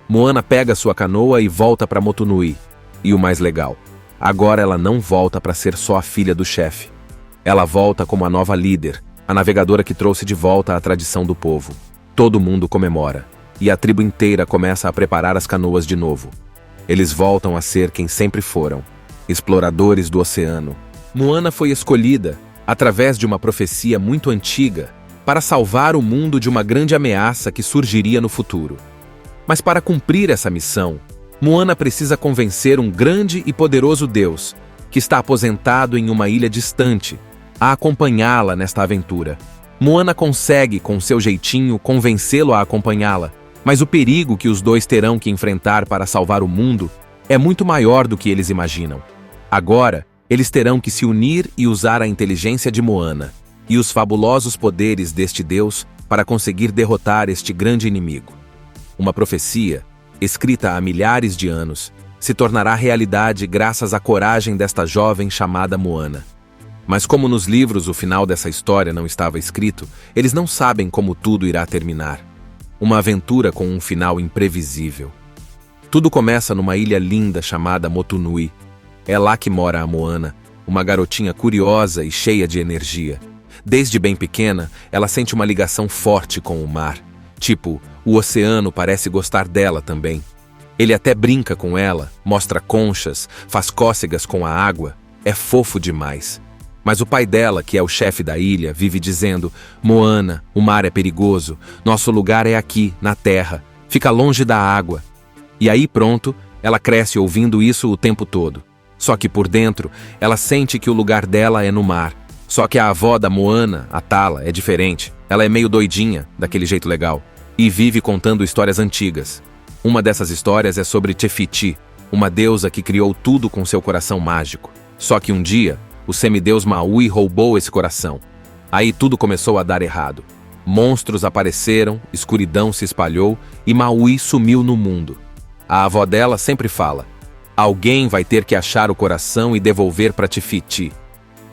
Moana pega sua canoa e volta para Motunui. E o mais legal, agora ela não volta para ser só a filha do chefe. Ela volta como a nova líder, a navegadora que trouxe de volta a tradição do povo. Todo mundo comemora, e a tribo inteira começa a preparar as canoas de novo. Eles voltam a ser quem sempre foram, exploradores do oceano. Moana foi escolhida, através de uma profecia muito antiga, para salvar o mundo de uma grande ameaça que surgiria no futuro. Mas para cumprir essa missão, Moana precisa convencer um grande e poderoso Deus, que está aposentado em uma ilha distante, a acompanhá-la nesta aventura. Moana consegue, com seu jeitinho, convencê-lo a acompanhá-la, mas o perigo que os dois terão que enfrentar para salvar o mundo é muito maior do que eles imaginam. Agora, eles terão que se unir e usar a inteligência de Moana e os fabulosos poderes deste Deus para conseguir derrotar este grande inimigo. Uma profecia, escrita há milhares de anos, se tornará realidade graças à coragem desta jovem chamada Moana. Mas como nos livros o final dessa história não estava escrito, eles não sabem como tudo irá terminar. Uma aventura com um final imprevisível. Tudo começa numa ilha linda chamada Motunui. É lá que mora a Moana, uma garotinha curiosa e cheia de energia. Desde bem pequena, ela sente uma ligação forte com o mar. Tipo, o oceano parece gostar dela também. Ele até brinca com ela, mostra conchas, faz cócegas com a água. É fofo demais. Mas o pai dela, que é o chefe da ilha, vive dizendo: "Moana, o mar é perigoso. Nosso lugar é aqui, na terra. Fica longe da água." E aí pronto, ela cresce ouvindo isso o tempo todo. Só que por dentro, ela sente que o lugar dela é no mar. Só que a avó da Moana, a Tala, é diferente. Ela é meio doidinha, daquele jeito legal, e vive contando histórias antigas. Uma dessas histórias é sobre Te-Fiti, uma deusa que criou tudo com seu coração mágico. Só que um dia, o semideus Maui roubou esse coração. Aí tudo começou a dar errado. Monstros apareceram, escuridão se espalhou e Maui sumiu no mundo. A avó dela sempre fala: alguém vai ter que achar o coração e devolver para Te Fiti.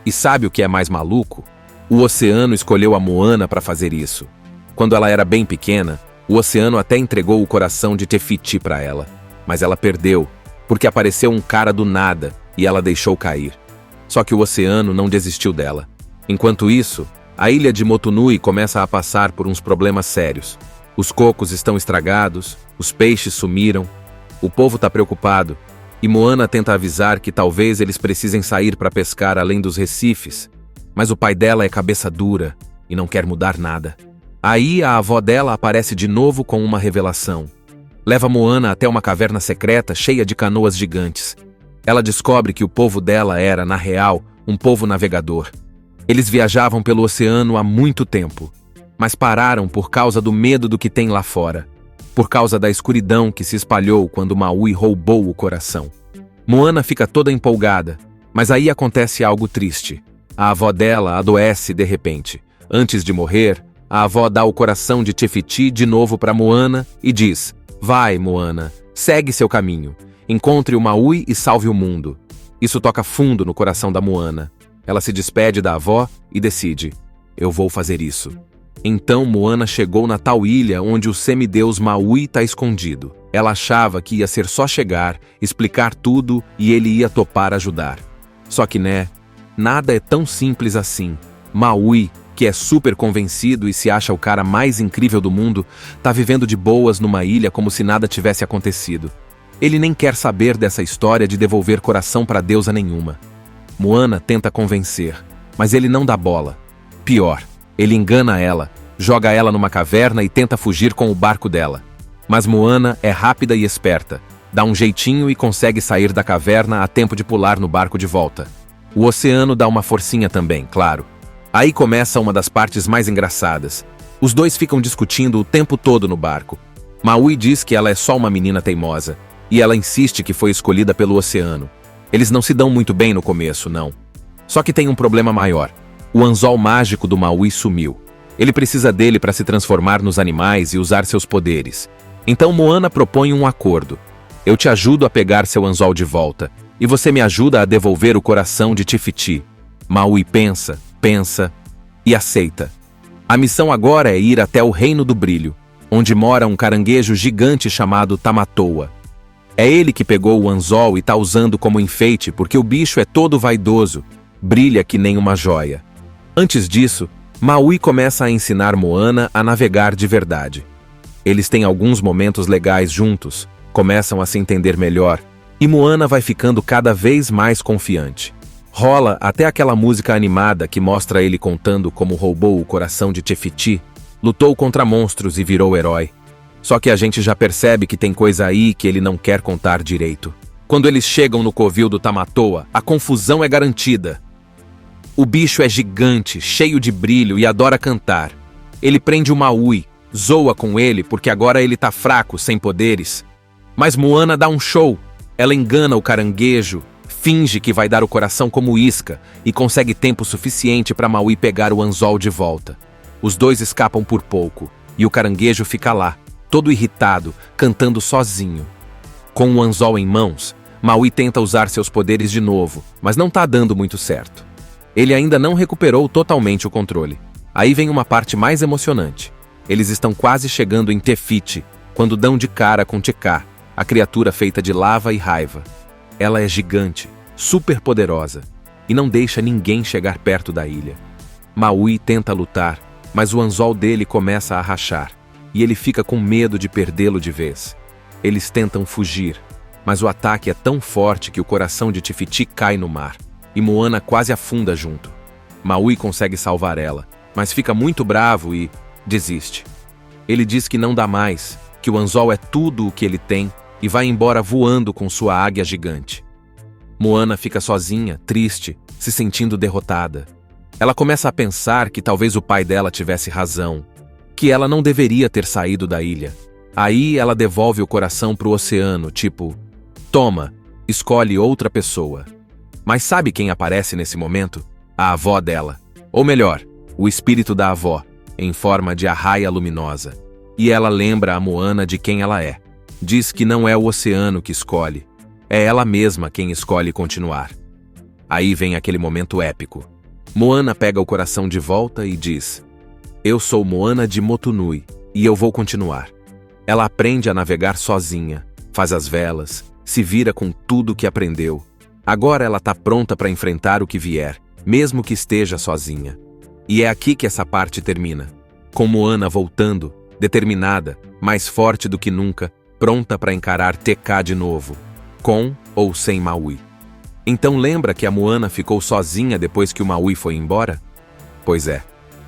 E sabe o que é mais maluco? O oceano escolheu a Moana para fazer isso. Quando ela era bem pequena, o oceano até entregou o coração de Te Fiti para ela. Mas ela perdeu, porque apareceu um cara do nada e ela deixou cair. Só que o oceano não desistiu dela. Enquanto isso, a ilha de Motunui começa a passar por uns problemas sérios. Os cocos estão estragados, os peixes sumiram, o povo está preocupado, e Moana tenta avisar que talvez eles precisem sair para pescar além dos recifes, mas o pai dela é cabeça dura e não quer mudar nada. Aí a avó dela aparece de novo com uma revelação. Leva Moana até uma caverna secreta cheia de canoas gigantes. Ela descobre que o povo dela era, na real, um povo navegador. Eles viajavam pelo oceano há muito tempo, mas pararam por causa do medo do que tem lá fora, por causa da escuridão que se espalhou quando Maui roubou o coração. Moana fica toda empolgada, mas aí acontece algo triste. A avó dela adoece de repente. Antes de morrer, a avó dá o coração de Te Fiti de novo para Moana e diz: vai, Moana, segue seu caminho, encontre o Maui e salve o mundo. Isso toca fundo no coração da Moana. Ela se despede da avó e decide: eu vou fazer isso. Então Moana chegou na tal ilha onde o semideus Maui está escondido. Ela achava que ia ser só chegar, explicar tudo e ele ia topar ajudar. Só que nada é tão simples assim. Maui, que é super convencido e se acha o cara mais incrível do mundo, tá vivendo de boas numa ilha como se nada tivesse acontecido. Ele nem quer saber dessa história de devolver coração para deusa nenhuma. Moana tenta convencer, mas ele não dá bola. Pior, ele engana ela, joga ela numa caverna e tenta fugir com o barco dela. Mas Moana é rápida e esperta, dá um jeitinho e consegue sair da caverna a tempo de pular no barco de volta. O oceano dá uma forcinha também, claro. Aí começa uma das partes mais engraçadas. Os dois ficam discutindo o tempo todo no barco. Maui diz que ela é só uma menina teimosa, e ela insiste que foi escolhida pelo oceano. Eles não se dão muito bem no começo, não. Só que tem um problema maior. O anzol mágico do Maui sumiu. Ele precisa dele para se transformar nos animais e usar seus poderes. Então Moana propõe um acordo. Eu te ajudo a pegar seu anzol de volta, e você me ajuda a devolver o coração de Te Fiti. Maui pensa e aceita. A missão agora é ir até o Reino do Brilho, onde mora um caranguejo gigante chamado Tamatoa. É ele que pegou o anzol e tá usando como enfeite porque o bicho é todo vaidoso, brilha que nem uma joia. Antes disso, Maui começa a ensinar Moana a navegar de verdade. Eles têm alguns momentos legais juntos, começam a se entender melhor, e Moana vai ficando cada vez mais confiante. Rola até aquela música animada que mostra ele contando como roubou o coração de Te Fiti, lutou contra monstros e virou herói. Só que a gente já percebe que tem coisa aí que ele não quer contar direito. Quando eles chegam no covil do Tamatoa, a confusão é garantida. O bicho é gigante, cheio de brilho e adora cantar. Ele prende o Maui, zoa com ele porque agora ele tá fraco, sem poderes. Mas Moana dá um show. Ela engana o caranguejo, finge que vai dar o coração como isca e consegue tempo suficiente para Maui pegar o anzol de volta. Os dois escapam por pouco e o caranguejo fica lá, todo irritado, cantando sozinho. Com o anzol em mãos, Maui tenta usar seus poderes de novo, mas não tá dando muito certo. Ele ainda não recuperou totalmente o controle. Aí vem uma parte mais emocionante. Eles estão quase chegando em Te Fiti, quando dão de cara com Tekka, a criatura feita de lava e raiva. Ela é gigante, super poderosa, e não deixa ninguém chegar perto da ilha. Maui tenta lutar, mas o anzol dele começa a rachar, e ele fica com medo de perdê-lo de vez. Eles tentam fugir, mas o ataque é tão forte que o coração de Te Fiti cai no mar, e Moana quase afunda junto. Maui consegue salvar ela, mas fica muito bravo e desiste. Ele diz que não dá mais, que o anzol é tudo o que ele tem, e vai embora voando com sua águia gigante. Moana fica sozinha, triste, se sentindo derrotada. Ela começa a pensar que talvez o pai dela tivesse razão, que ela não deveria ter saído da ilha. Aí ela devolve o coração pro oceano, tipo, toma, escolhe outra pessoa. Mas sabe quem aparece nesse momento? A avó dela. Ou melhor, o espírito da avó. em forma de arraia luminosa. E ela lembra a Moana de quem ela é. Diz que não é o oceano que escolhe, é ela mesma quem escolhe continuar. Aí vem aquele momento épico. Moana pega o coração de volta e diz: "Eu sou Moana de Motunui e eu vou continuar." Ela aprende a navegar sozinha, faz as velas, se vira com tudo que aprendeu. Agora ela está pronta para enfrentar o que vier, mesmo que esteja sozinha. E é aqui que essa parte termina, com Moana voltando, determinada, mais forte do que nunca, pronta para encarar TK de novo, com ou sem Maui. Então lembra que a Moana ficou sozinha depois que o Maui foi embora? Pois é.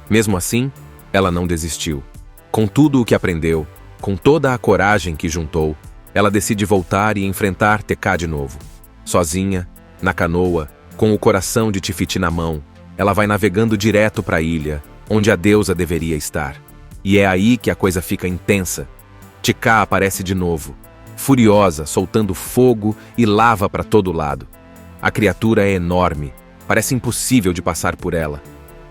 Mesmo assim, ela não desistiu. Com tudo o que aprendeu, com toda a coragem que juntou, ela decide voltar e enfrentar TK de novo. Sozinha, na canoa, com o coração de Te Fiti na mão, ela vai navegando direto para a ilha, onde a deusa deveria estar. E é aí que a coisa fica intensa. TK aparece de novo, furiosa, soltando fogo e lava para todo lado. A criatura é enorme, parece impossível de passar por ela.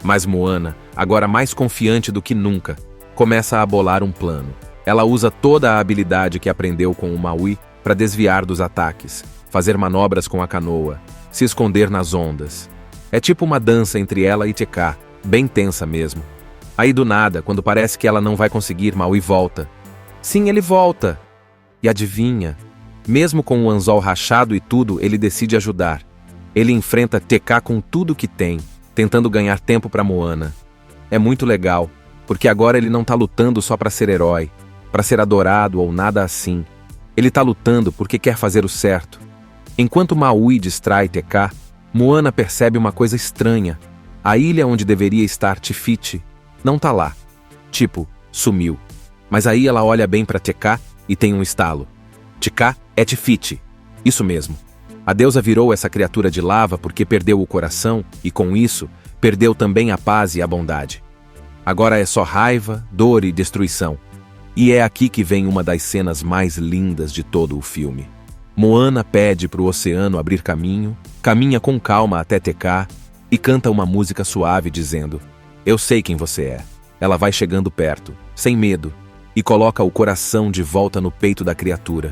Mas Moana, agora mais confiante do que nunca, começa a bolar um plano. Ela usa toda a habilidade que aprendeu com o Maui para desviar dos ataques, fazer manobras com a canoa, se esconder nas ondas. É tipo uma dança entre ela e TK, bem tensa mesmo. Aí do nada, quando parece que ela não vai conseguir, Maui volta. Sim, ele volta. E adivinha? Mesmo com o anzol rachado e tudo, ele decide ajudar. Ele enfrenta TK com tudo que tem, tentando ganhar tempo para Moana. É muito legal, porque agora ele não tá lutando só para ser herói, para ser adorado ou nada assim. Ele tá lutando porque quer fazer o certo. Enquanto Maui distrai TK, Moana percebe uma coisa estranha. A ilha onde deveria estar Te Fiti não tá lá. Tipo, sumiu. Mas aí ela olha bem para TK e tem um estalo. TK é Te Fiti. Isso mesmo. A deusa virou essa criatura de lava porque perdeu o coração e, com isso, perdeu também a paz e a bondade. Agora é só raiva, dor e destruição. E é aqui que vem uma das cenas mais lindas de todo o filme. Moana pede para o oceano abrir caminho, caminha com calma até TK e canta uma música suave dizendo: "Eu sei quem você é." Ela vai chegando perto, sem medo, e coloca o coração de volta no peito da criatura.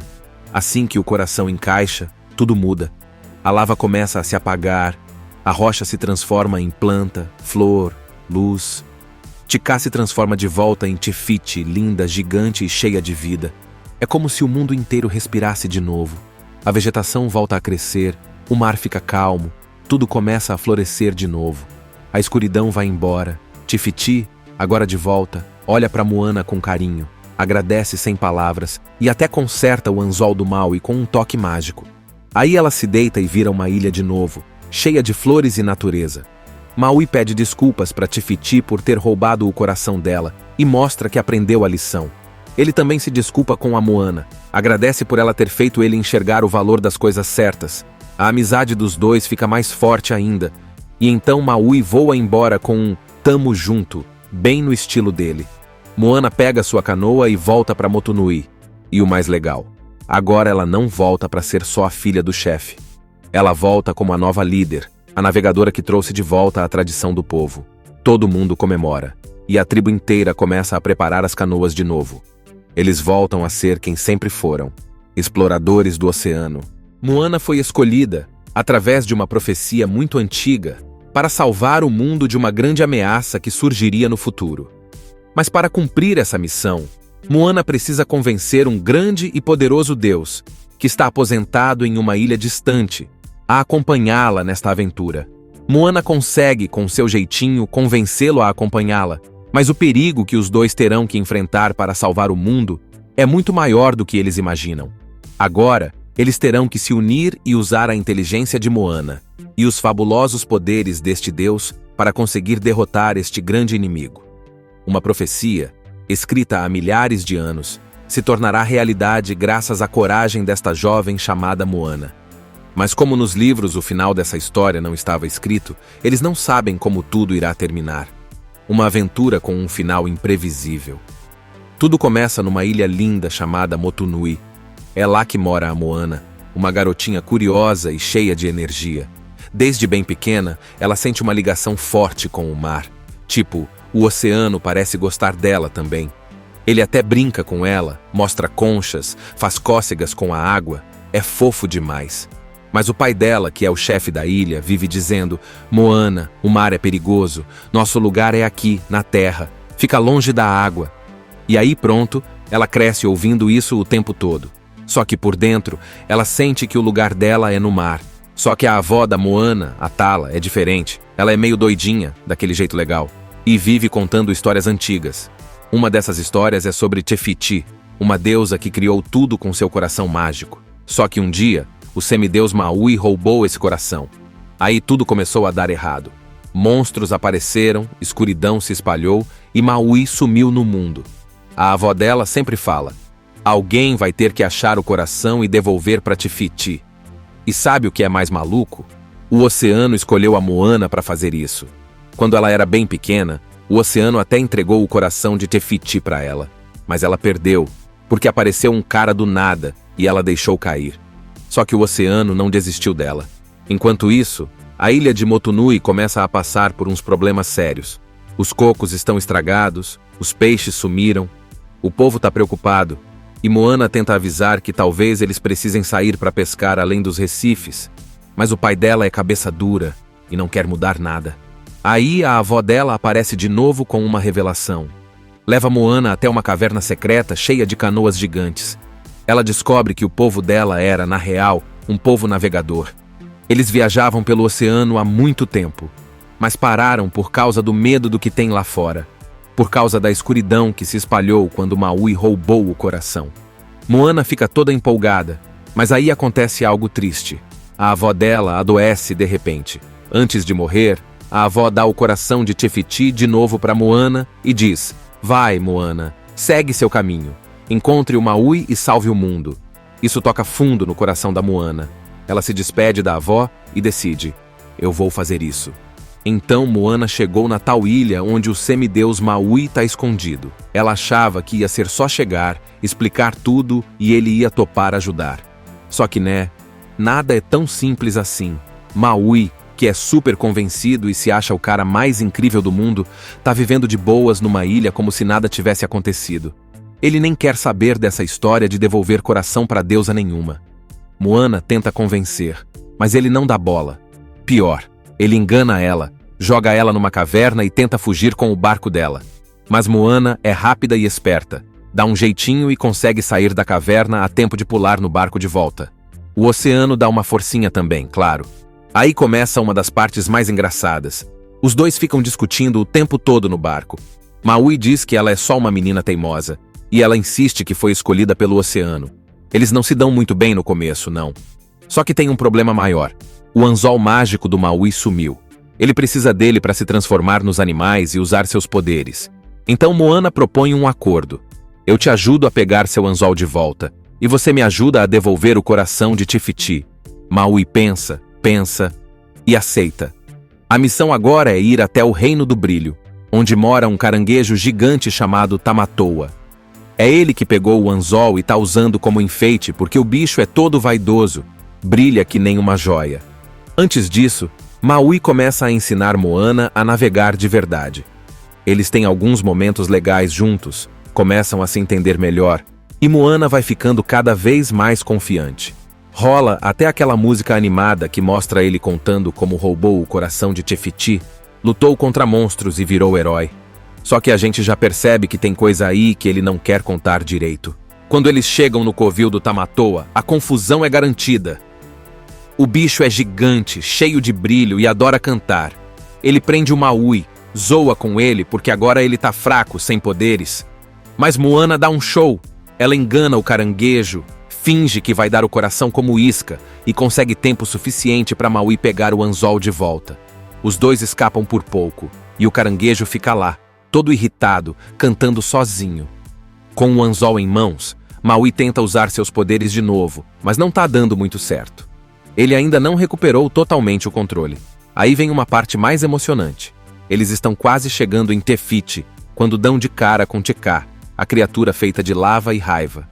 Assim que o coração encaixa, tudo muda. A lava começa a se apagar, a rocha se transforma em planta, flor, luz. TK se transforma de volta em Te Fiti, linda, gigante e cheia de vida. É como se o mundo inteiro respirasse de novo. A vegetação volta a crescer, o mar fica calmo, tudo começa a florescer de novo. A escuridão vai embora. Te Fiti, agora de volta, olha para Moana com carinho, agradece sem palavras e até conserta o anzol do Maui com um toque mágico. Aí ela se deita e vira uma ilha de novo, cheia de flores e natureza. Maui pede desculpas para Te Fiti por ter roubado o coração dela e mostra que aprendeu a lição. Ele também se desculpa com a Moana, agradece por ela ter feito ele enxergar o valor das coisas certas. A amizade dos dois fica mais forte ainda, e então Maui voa embora com um "tamo junto", bem no estilo dele. Moana pega sua canoa e volta para Motunui. E o mais legal, agora ela não volta para ser só a filha do chefe. Ela volta como a nova líder, a navegadora que trouxe de volta a tradição do povo. Todo mundo comemora, e a tribo inteira começa a preparar as canoas de novo. Eles voltam a ser quem sempre foram, exploradores do oceano. Moana foi escolhida, através de uma profecia muito antiga, para salvar o mundo de uma grande ameaça que surgiria no futuro. Mas para cumprir essa missão, Moana precisa convencer um grande e poderoso Deus, que está aposentado em uma ilha distante, a acompanhá-la nesta aventura. Moana consegue, com seu jeitinho, convencê-lo a acompanhá-la, mas o perigo que os dois terão que enfrentar para salvar o mundo é muito maior do que eles imaginam. Agora, eles terão que se unir e usar a inteligência de Moana e os fabulosos poderes deste Deus para conseguir derrotar este grande inimigo. Uma profecia, escrita há milhares de anos, se tornará realidade graças à coragem desta jovem chamada Moana. Mas como nos livros o final dessa história não estava escrito, eles não sabem como tudo irá terminar. Uma aventura com um final imprevisível. Tudo começa numa ilha linda chamada Motunui. É lá que mora a Moana, uma garotinha curiosa e cheia de energia. Desde bem pequena, ela sente uma ligação forte com o mar. Tipo, o oceano parece gostar dela também. Ele até brinca com ela, mostra conchas, faz cócegas com a água. É fofo demais. Mas o pai dela, que é o chefe da ilha, vive dizendo: Moana, o mar é perigoso, nosso lugar é aqui, na terra, fica longe da água. E aí pronto, ela cresce ouvindo isso o tempo todo. Só que por dentro, ela sente que o lugar dela é no mar. Só que a avó da Moana, a Tala, é diferente. Ela é meio doidinha, daquele jeito legal, e vive contando histórias antigas. Uma dessas histórias é sobre Te Fiti, uma deusa que criou tudo com seu coração mágico. Só que um dia, o semideus Maui roubou esse coração. Aí tudo começou a dar errado. Monstros apareceram, escuridão se espalhou e Maui sumiu no mundo. A avó dela sempre fala: alguém vai ter que achar o coração e devolver para Te Fiti. E sabe o que é mais maluco? O oceano escolheu a Moana para fazer isso. Quando ela era bem pequena, o oceano até entregou o coração de Te Fiti para ela. Mas ela perdeu, porque apareceu um cara do nada e ela deixou cair. Só que o oceano não desistiu dela. Enquanto isso, a ilha de Motunui começa a passar por uns problemas sérios. Os cocos estão estragados, os peixes sumiram, o povo está preocupado, e Moana tenta avisar que talvez eles precisem sair para pescar além dos recifes, mas o pai dela é cabeça dura e não quer mudar nada. Aí a avó dela aparece de novo com uma revelação. Leva Moana até uma caverna secreta cheia de canoas gigantes. Ela descobre que o povo dela era, na real, um povo navegador. Eles viajavam pelo oceano há muito tempo, mas pararam por causa do medo do que tem lá fora, por causa da escuridão que se espalhou quando Maui roubou o coração. Moana fica toda empolgada, mas aí acontece algo triste. A avó dela adoece de repente. Antes de morrer, a avó dá o coração de Te Fiti de novo para Moana e diz: vai, Moana, segue seu caminho. Encontre o Maui e salve o mundo. Isso toca fundo no coração da Moana. Ela se despede da avó e decide: eu vou fazer isso. Então Moana chegou na tal ilha onde o semideus Maui está escondido. Ela achava que ia ser só chegar, explicar tudo e ele ia topar ajudar. Só que nada é tão simples assim. Maui, que é super convencido e se acha o cara mais incrível do mundo, tá vivendo de boas numa ilha como se nada tivesse acontecido. Ele nem quer saber dessa história de devolver coração para deusa nenhuma. Moana tenta convencer, mas ele não dá bola. Pior, ele engana ela, joga ela numa caverna e tenta fugir com o barco dela. Mas Moana é rápida e esperta, dá um jeitinho e consegue sair da caverna a tempo de pular no barco de volta. O oceano dá uma forcinha também, claro. Aí começa uma das partes mais engraçadas. Os dois ficam discutindo o tempo todo no barco. Maui diz que ela é só uma menina teimosa, e ela insiste que foi escolhida pelo oceano. Eles não se dão muito bem no começo, não. Só que tem um problema maior. O anzol mágico do Maui sumiu. Ele precisa dele para se transformar nos animais e usar seus poderes. Então Moana propõe um acordo. Eu te ajudo a pegar seu anzol de volta, e você me ajuda a devolver o coração de Te Fiti. Maui pensa e aceita. A missão agora é ir até o Reino do Brilho, onde mora um caranguejo gigante chamado Tamatoa. É ele que pegou o anzol e tá usando como enfeite porque o bicho é todo vaidoso, brilha que nem uma joia. Antes disso, Maui começa a ensinar Moana a navegar de verdade. Eles têm alguns momentos legais juntos, começam a se entender melhor, e Moana vai ficando cada vez mais confiante. Rola até aquela música animada que mostra ele contando como roubou o coração de Te Fiti, lutou contra monstros e virou herói. Só que a gente já percebe que tem coisa aí que ele não quer contar direito. Quando eles chegam no covil do Tamatoa, a confusão é garantida. O bicho é gigante, cheio de brilho e adora cantar. Ele prende o Maui, zoa com ele porque agora ele tá fraco, sem poderes. Mas Moana dá um show. Ela engana o caranguejo, finge que vai dar o coração como isca e consegue tempo suficiente para Maui pegar o anzol de volta. Os dois escapam por pouco e o caranguejo fica lá, todo irritado, cantando sozinho. Com o anzol em mãos, Maui tenta usar seus poderes de novo, mas não tá dando muito certo. Ele ainda não recuperou totalmente o controle. Aí vem uma parte mais emocionante. Eles estão quase chegando em Te Fiti, quando dão de cara com Tekka, a criatura feita de lava e raiva.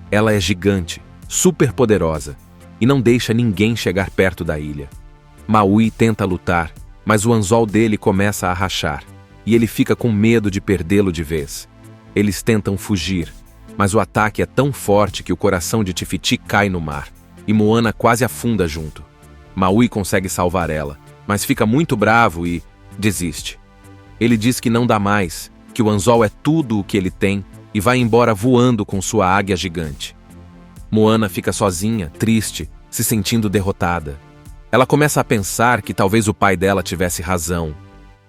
Ela é gigante, super poderosa, e não deixa ninguém chegar perto da ilha. Maui tenta lutar, mas o anzol dele começa a rachar, e ele fica com medo de perdê-lo de vez. Eles tentam fugir, mas o ataque é tão forte que o coração de Tifiti cai no mar, e Moana quase afunda junto. Maui consegue salvar ela, mas fica muito bravo e desiste. Ele diz que não dá mais, que o anzol é tudo o que ele tem e vai embora voando com sua águia gigante. Moana fica sozinha, triste, se sentindo derrotada. Ela começa a pensar que talvez o pai dela tivesse razão,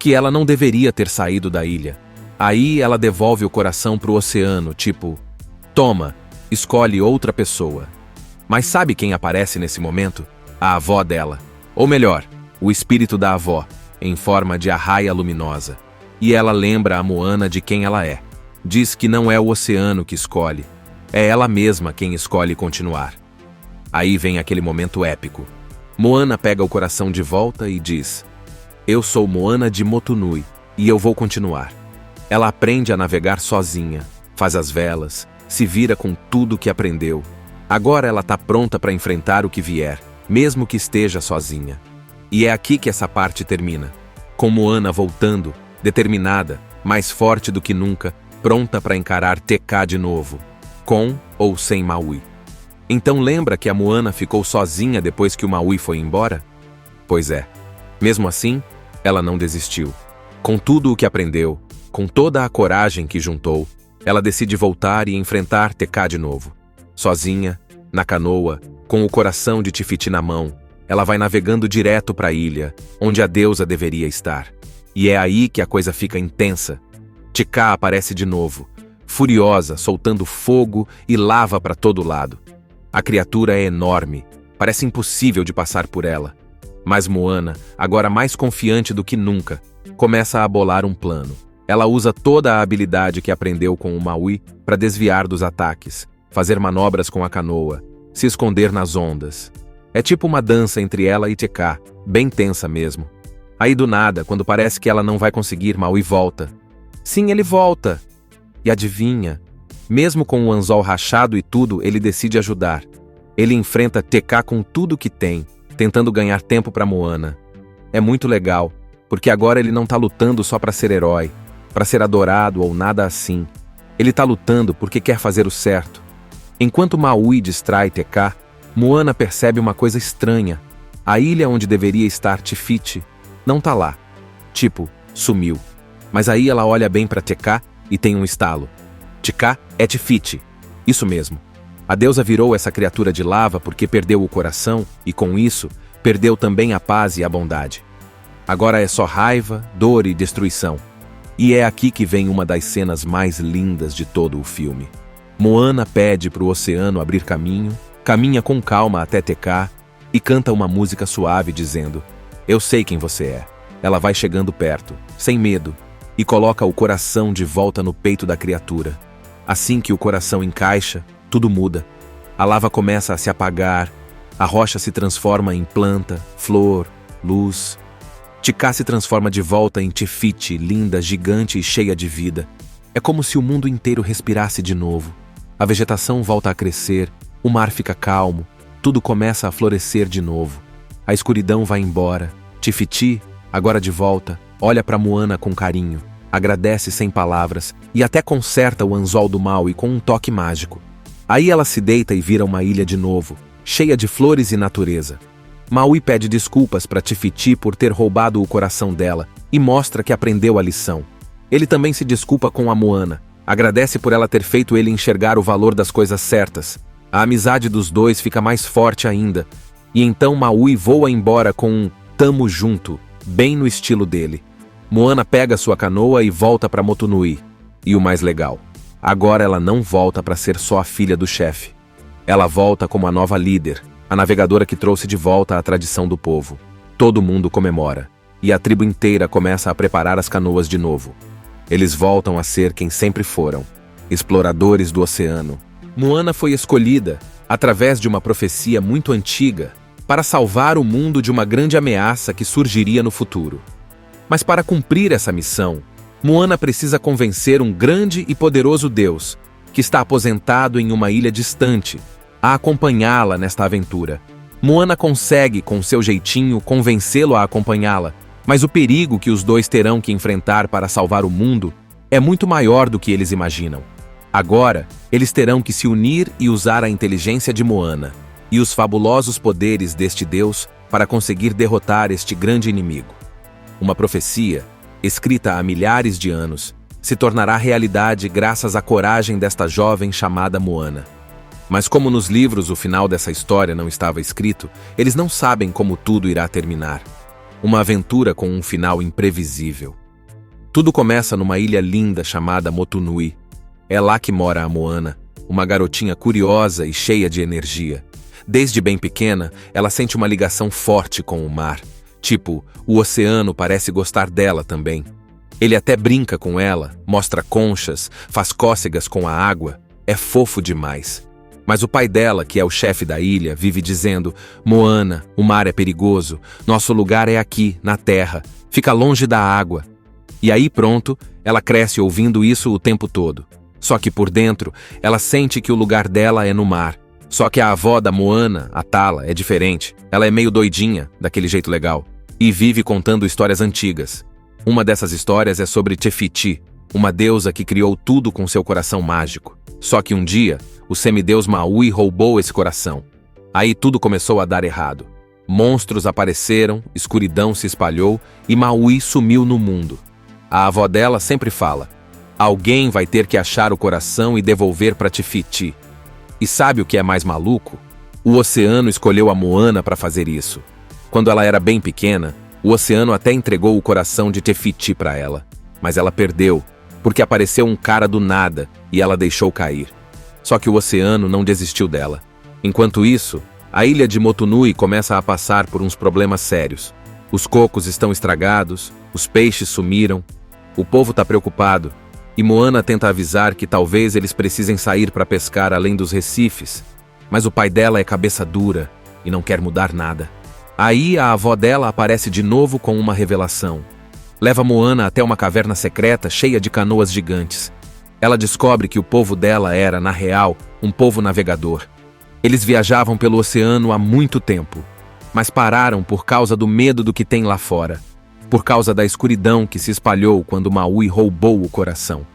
que ela não deveria ter saído da ilha. Aí ela devolve o coração pro oceano, tipo, toma, escolhe outra pessoa. Mas sabe quem aparece nesse momento? A avó dela. Ou melhor, o espírito da avó, em forma de arraia luminosa. E ela lembra a Moana de quem ela é. Diz que não é o oceano que escolhe, é ela mesma quem escolhe continuar. Aí vem aquele momento épico. Moana pega o coração de volta e diz: eu sou Moana de Motunui e eu vou continuar. Ela aprende a navegar sozinha, faz as velas, se vira com tudo que aprendeu. Agora ela está pronta para enfrentar o que vier, mesmo que esteja sozinha. E é aqui que essa parte termina, com Moana voltando, determinada, mais forte do que nunca, pronta para encarar TK de novo, com ou sem Maui. Então lembra que a Moana ficou sozinha depois que o Maui foi embora? Pois é. Mesmo assim, ela não desistiu. Com tudo o que aprendeu, com toda a coragem que juntou, ela decide voltar e enfrentar TK de novo. Sozinha, na canoa, com o coração de Tifiti na mão, ela vai navegando direto para a ilha, onde a deusa deveria estar. E é aí que a coisa fica intensa. TK aparece de novo, furiosa, soltando fogo e lava para todo lado. A criatura é enorme, parece impossível de passar por ela. Mas Moana, agora mais confiante do que nunca, começa a bolar um plano. Ela usa toda a habilidade que aprendeu com o Maui para desviar dos ataques, fazer manobras com a canoa, se esconder nas ondas. É tipo uma dança entre ela e TK, bem tensa mesmo. Aí do nada, quando parece que ela não vai conseguir, Maui volta. Sim, ele volta. E adivinha? Mesmo com o anzol rachado e tudo, ele decide ajudar. Ele enfrenta TK com tudo que tem, tentando ganhar tempo para Moana. É muito legal, porque agora ele não tá lutando só para ser herói, para ser adorado ou nada assim. Ele tá lutando porque quer fazer o certo. Enquanto Maui distrai TK, Moana percebe uma coisa estranha. A ilha onde deveria estar Tifiti não tá lá. Tipo, sumiu. Mas aí ela olha bem para TK e tem um estalo. TK é Tifiti. Isso mesmo. A deusa virou essa criatura de lava porque perdeu o coração e, com isso, perdeu também a paz e a bondade. Agora é só raiva, dor e destruição. E é aqui que vem uma das cenas mais lindas de todo o filme. Moana pede para o oceano abrir caminho, caminha com calma até TK e canta uma música suave dizendo: eu sei quem você é. Ela vai chegando perto, sem medo, e coloca o coração de volta no peito da criatura. Assim que o coração encaixa, tudo muda. A lava começa a se apagar, a rocha se transforma em planta, flor, luz. TK se transforma de volta em Tifiti, linda, gigante e cheia de vida. É como se o mundo inteiro respirasse de novo. A vegetação volta a crescer, o mar fica calmo, tudo começa a florescer de novo. A escuridão vai embora. Tifiti, agora de volta, olha para Moana com carinho, agradece sem palavras e até conserta o anzol do Maui com um toque mágico. Aí ela se deita e vira uma ilha de novo, cheia de flores e natureza. Maui pede desculpas para Tifiti por ter roubado o coração dela e mostra que aprendeu a lição. Ele também se desculpa com a Moana, agradece por ela ter feito ele enxergar o valor das coisas certas. A amizade dos dois fica mais forte ainda, e então Maui voa embora com um "tamo junto", bem no estilo dele. Moana pega sua canoa e volta para Motunui. E o mais legal, agora ela não volta para ser só a filha do chefe. Ela volta como a nova líder, a navegadora que trouxe de volta a tradição do povo. Todo mundo comemora, e a tribo inteira começa a preparar as canoas de novo. Eles voltam a ser quem sempre foram, exploradores do oceano. Moana foi escolhida, através de uma profecia muito antiga, para salvar o mundo de uma grande ameaça que surgiria no futuro. Mas para cumprir essa missão, Moana precisa convencer um grande e poderoso Deus, que está aposentado em uma ilha distante, a acompanhá-la nesta aventura. Moana consegue, com seu jeitinho, convencê-lo a acompanhá-la, Mas o perigo que os dois terão que enfrentar para salvar o mundo é muito maior do que eles imaginam. Agora, eles terão que se unir e usar a inteligência de Moana e os fabulosos poderes deste deus para conseguir derrotar este grande inimigo. Uma profecia, escrita há milhares de anos, se tornará realidade graças à coragem desta jovem chamada Moana. Mas como nos livros o final dessa história não estava escrito, eles não sabem como tudo irá terminar. Uma aventura com um final imprevisível. Tudo começa numa ilha linda chamada Motunui. É lá que mora a Moana, uma garotinha curiosa e cheia de energia. Desde bem pequena, ela sente uma ligação forte com o mar. Tipo, o oceano parece gostar dela também. Ele até brinca com ela, mostra conchas, faz cócegas com a água. É fofo demais. Mas o pai dela, que é o chefe da ilha, vive dizendo: Moana, o mar é perigoso, nosso lugar é aqui, na terra, fica longe da água. E aí pronto, ela cresce ouvindo isso o tempo todo. Só que por dentro, ela sente que o lugar dela é no mar. Só que a avó da Moana, a Tala, é diferente. Ela é meio doidinha, daquele jeito legal, e vive contando histórias antigas. Uma dessas histórias é sobre Te Fiti, uma deusa que criou tudo com seu coração mágico. Só que um dia, o semideus Maui roubou esse coração. Aí tudo começou a dar errado. Monstros apareceram, escuridão se espalhou e Maui sumiu no mundo. A avó dela sempre fala: alguém vai ter que achar o coração e devolver para Te Fiti. E sabe o que é mais maluco? O oceano escolheu a Moana para fazer isso. Quando ela era bem pequena, o oceano até entregou o coração de Te Fiti para ela. Mas ela perdeu, porque apareceu um cara do nada e ela deixou cair. Só que o oceano não desistiu dela. Enquanto isso, a ilha de Motunui começa a passar por uns problemas sérios. Os cocos estão estragados, os peixes sumiram, o povo está preocupado, e Moana tenta avisar que talvez eles precisem sair para pescar além dos recifes, mas o pai dela é cabeça dura e não quer mudar nada. Aí a avó dela aparece de novo com uma revelação. Leva Moana até uma caverna secreta cheia de canoas gigantes. Ela descobre que o povo dela era, na real, um povo navegador. Eles viajavam pelo oceano há muito tempo, mas pararam por causa do medo do que tem lá fora, por causa da escuridão que se espalhou quando Maui roubou o coração.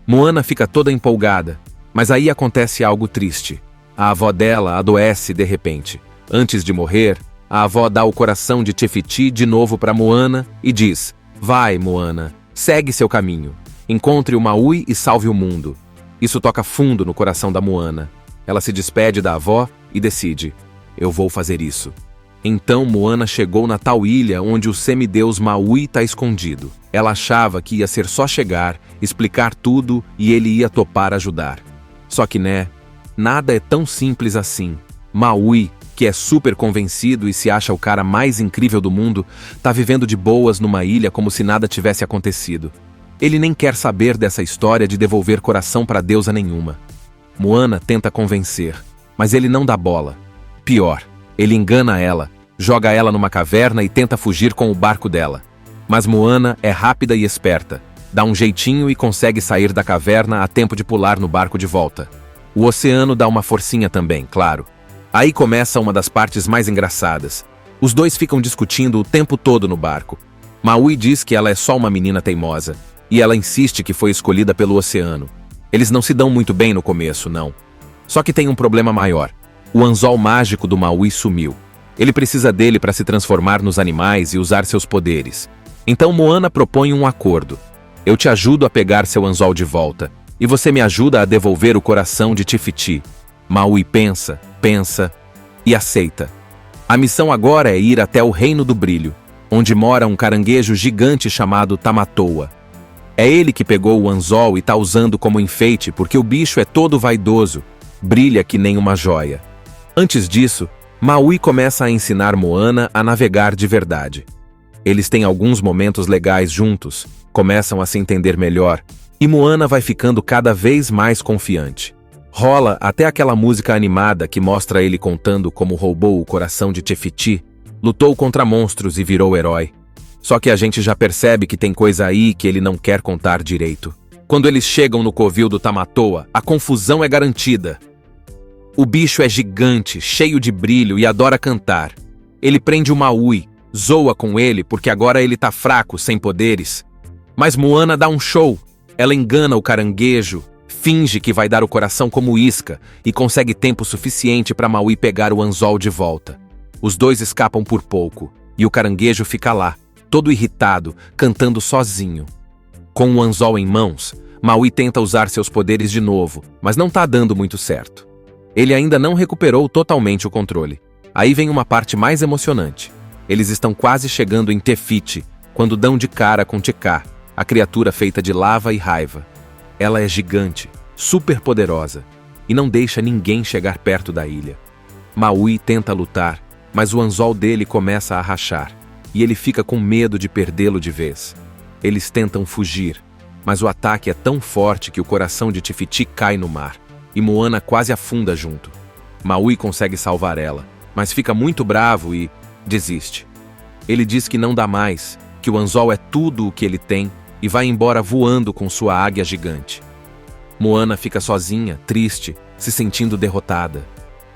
Moana fica toda empolgada, mas aí acontece algo triste. A avó dela adoece de repente. Antes de morrer, a avó dá o coração de Te Fiti de novo para Moana e diz: vai, Moana, segue seu caminho. Encontre o Maui e salve o mundo. Isso toca fundo no coração da Moana. Ela se despede da avó e decide: eu vou fazer isso. Então Moana chegou na tal ilha onde o semideus Maui está escondido. Ela achava que ia ser só chegar, explicar tudo e ele ia topar ajudar. Só que nada é tão simples assim. Maui, que é super convencido e se acha o cara mais incrível do mundo, tá vivendo de boas numa ilha como se nada tivesse acontecido. Ele nem quer saber dessa história de devolver coração para deusa nenhuma. Moana tenta convencer, mas ele não dá bola. Pior, ele engana ela, joga ela numa caverna e tenta fugir com o barco dela. Mas Moana é rápida e esperta, dá um jeitinho e consegue sair da caverna a tempo de pular no barco de volta. O oceano dá uma forcinha também, claro. Aí começa uma das partes mais engraçadas. Os dois ficam discutindo o tempo todo no barco. Maui diz que ela é só uma menina teimosa, e ela insiste que foi escolhida pelo oceano. Eles não se dão muito bem no começo, não. Só que tem um problema maior. O anzol mágico do Maui sumiu. Ele precisa dele para se transformar nos animais e usar seus poderes. Então Moana propõe um acordo. Eu te ajudo a pegar seu anzol de volta, e você me ajuda a devolver o coração de Te Fiti. Maui pensa e aceita. A missão agora é ir até o Reino do Brilho, onde mora um caranguejo gigante chamado Tamatoa. É ele que pegou o anzol e tá usando como enfeite porque o bicho é todo vaidoso, brilha que nem uma joia. Antes disso, Maui começa a ensinar Moana a navegar de verdade. Eles têm alguns momentos legais juntos, começam a se entender melhor, e Moana vai ficando cada vez mais confiante. Rola até aquela música animada que mostra ele contando como roubou o coração de Te Fiti, lutou contra monstros e virou herói. Só que a gente já percebe que tem coisa aí que ele não quer contar direito. Quando eles chegam no covil do Tamatoa, a confusão é garantida. O bicho é gigante, cheio de brilho e adora cantar. Ele prende o Maui, zoa com ele porque agora ele tá fraco, sem poderes. Mas Moana dá um show. Ela engana o caranguejo, finge que vai dar o coração como isca e consegue tempo suficiente para Maui pegar o anzol de volta. Os dois escapam por pouco e o caranguejo fica lá, todo irritado, cantando sozinho. Com o anzol em mãos, Maui tenta usar seus poderes de novo, mas não tá dando muito certo. Ele ainda não recuperou totalmente o controle. Aí vem uma parte mais emocionante. Eles estão quase chegando em Te Fiti, quando dão de cara com Te-Kā, a criatura feita de lava e raiva. Ela é gigante, super poderosa, e não deixa ninguém chegar perto da ilha. Maui tenta lutar, mas o anzol dele começa a rachar, e ele fica com medo de perdê-lo de vez. Eles tentam fugir, mas o ataque é tão forte que o coração de Te Fiti cai no mar, e Moana quase afunda junto. Maui consegue salvar ela, mas fica muito bravo e desiste. Ele diz que não dá mais, que o anzol é tudo o que ele tem e vai embora voando com sua águia gigante. Moana fica sozinha, triste, se sentindo derrotada.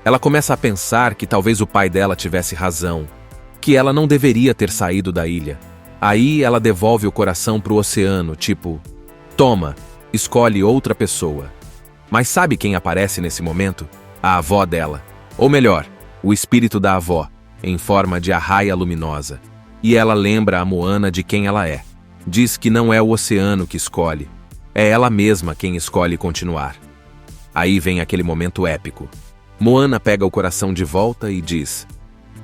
Ela começa a pensar que talvez o pai dela tivesse razão, que ela não deveria ter saído da ilha. Aí ela devolve o coração pro oceano, tipo, toma, escolhe outra pessoa. Mas sabe quem aparece nesse momento? A avó dela. Ou melhor, o espírito da avó, em forma de arraia luminosa. E ela lembra a Moana de quem ela é. Diz que não é o oceano que escolhe. É ela mesma quem escolhe continuar. Aí vem aquele momento épico. Moana pega o coração de volta e diz: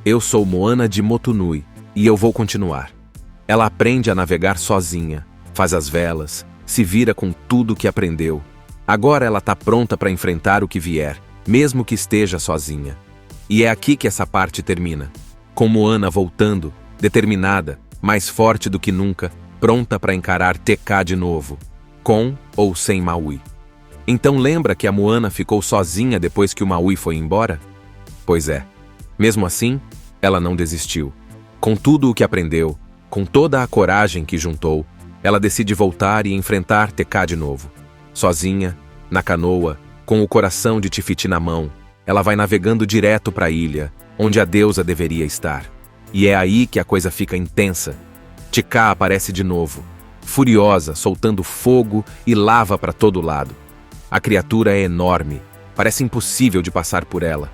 eu sou Moana de Motunui e eu vou continuar. Ela aprende a navegar sozinha, faz as velas, se vira com tudo que aprendeu. Agora ela tá pronta para enfrentar o que vier, mesmo que esteja sozinha. E é aqui que essa parte termina, com Moana voltando, determinada, mais forte do que nunca, pronta para encarar Te-Kā de novo, com ou sem Maui. Então lembra que a Moana ficou sozinha depois que o Maui foi embora? Pois é. Mesmo assim, ela não desistiu. Com tudo o que aprendeu, com toda a coragem que juntou, ela decide voltar e enfrentar Te-Kā de novo. Sozinha, na canoa, com o coração de Te Fiti na mão, ela vai navegando direto para a ilha, onde a deusa deveria estar. E é aí que a coisa fica intensa. Te-Kā aparece de novo, furiosa, soltando fogo e lava para todo lado. A criatura é enorme, parece impossível de passar por ela.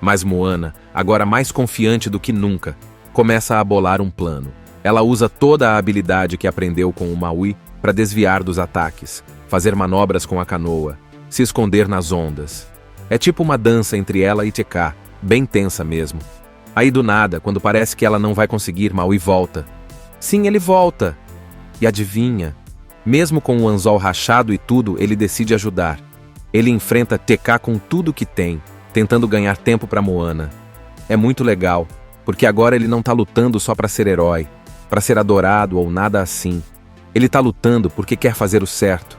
Mas Moana, agora mais confiante do que nunca, começa a bolar um plano. Ela usa toda a habilidade que aprendeu com o Maui para desviar dos ataques, fazer manobras com a canoa, se esconder nas ondas. É tipo uma dança entre ela e Te-Kā, bem tensa mesmo. Aí do nada, quando parece que ela não vai conseguir, Maui volta. Sim, ele volta. E adivinha? Mesmo com o anzol rachado e tudo, ele decide ajudar. Ele enfrenta Te-Kā com tudo que tem, tentando ganhar tempo para Moana. É muito legal, porque agora ele não tá lutando só para ser herói, para ser adorado ou nada assim. Ele tá lutando porque quer fazer o certo.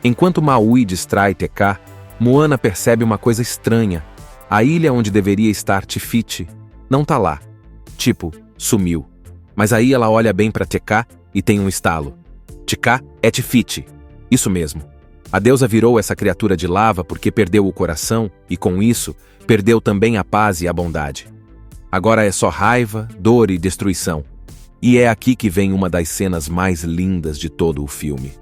Enquanto Maui distrai Te-Cá, Moana percebe uma coisa estranha. A ilha onde deveria estar Te Fiti não tá lá. Tipo, sumiu. Mas aí ela olha bem para Te-Cá e tem um estalo. Te-Cá é Te Fiti. Isso mesmo. A deusa virou essa criatura de lava porque perdeu o coração e, com isso, perdeu também a paz e a bondade. Agora é só raiva, dor e destruição. E é aqui que vem uma das cenas mais lindas de todo o filme.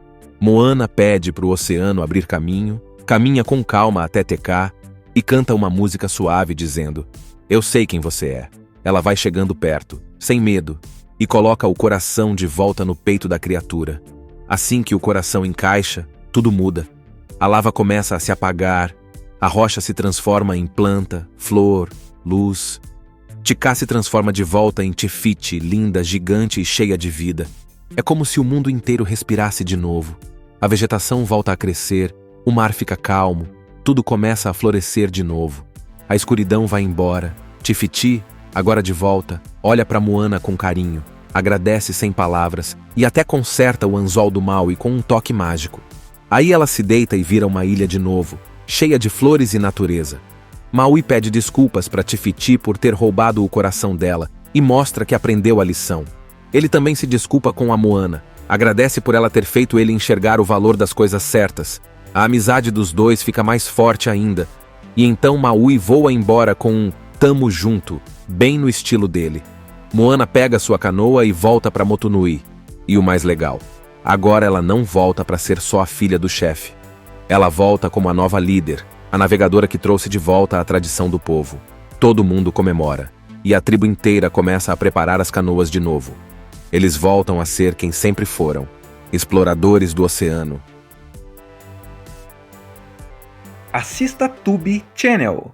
Moana pede para o oceano abrir caminho, caminha com calma até Te-Cá e canta uma música suave dizendo: eu sei quem você é. Ela vai chegando perto, sem medo, e coloca o coração de volta no peito da criatura. Assim que o coração encaixa, tudo muda. A lava começa a se apagar, a rocha se transforma em planta, flor, luz. Te-Cá se transforma de volta em Te Fiti, linda, gigante e cheia de vida. É como se o mundo inteiro respirasse de novo. A vegetação volta a crescer, o mar fica calmo, tudo começa a florescer de novo. A escuridão vai embora. Te Fiti, agora de volta, olha para Moana com carinho, agradece sem palavras e até conserta o anzol do Maui com um toque mágico. Aí ela se deita e vira uma ilha de novo, cheia de flores e natureza. Maui pede desculpas para Te Fiti por ter roubado o coração dela e mostra que aprendeu a lição. Ele também se desculpa com a Moana, agradece por ela ter feito ele enxergar o valor das coisas certas. A amizade dos dois fica mais forte ainda, e então Maui voa embora com um "tamo junto", bem no estilo dele. Moana pega sua canoa e volta para Motunui. E o mais legal, agora ela não volta para ser só a filha do chefe. Ela volta como a nova líder, a navegadora que trouxe de volta a tradição do povo. Todo mundo comemora, e a tribo inteira começa a preparar as canoas de novo. Eles voltam a ser quem sempre foram, exploradores do oceano. Assista Tube Channel.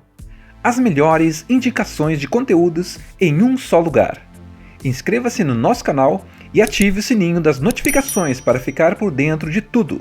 As melhores indicações de conteúdos em um só lugar. Inscreva-se no nosso canal e ative o sininho das notificações para ficar por dentro de tudo.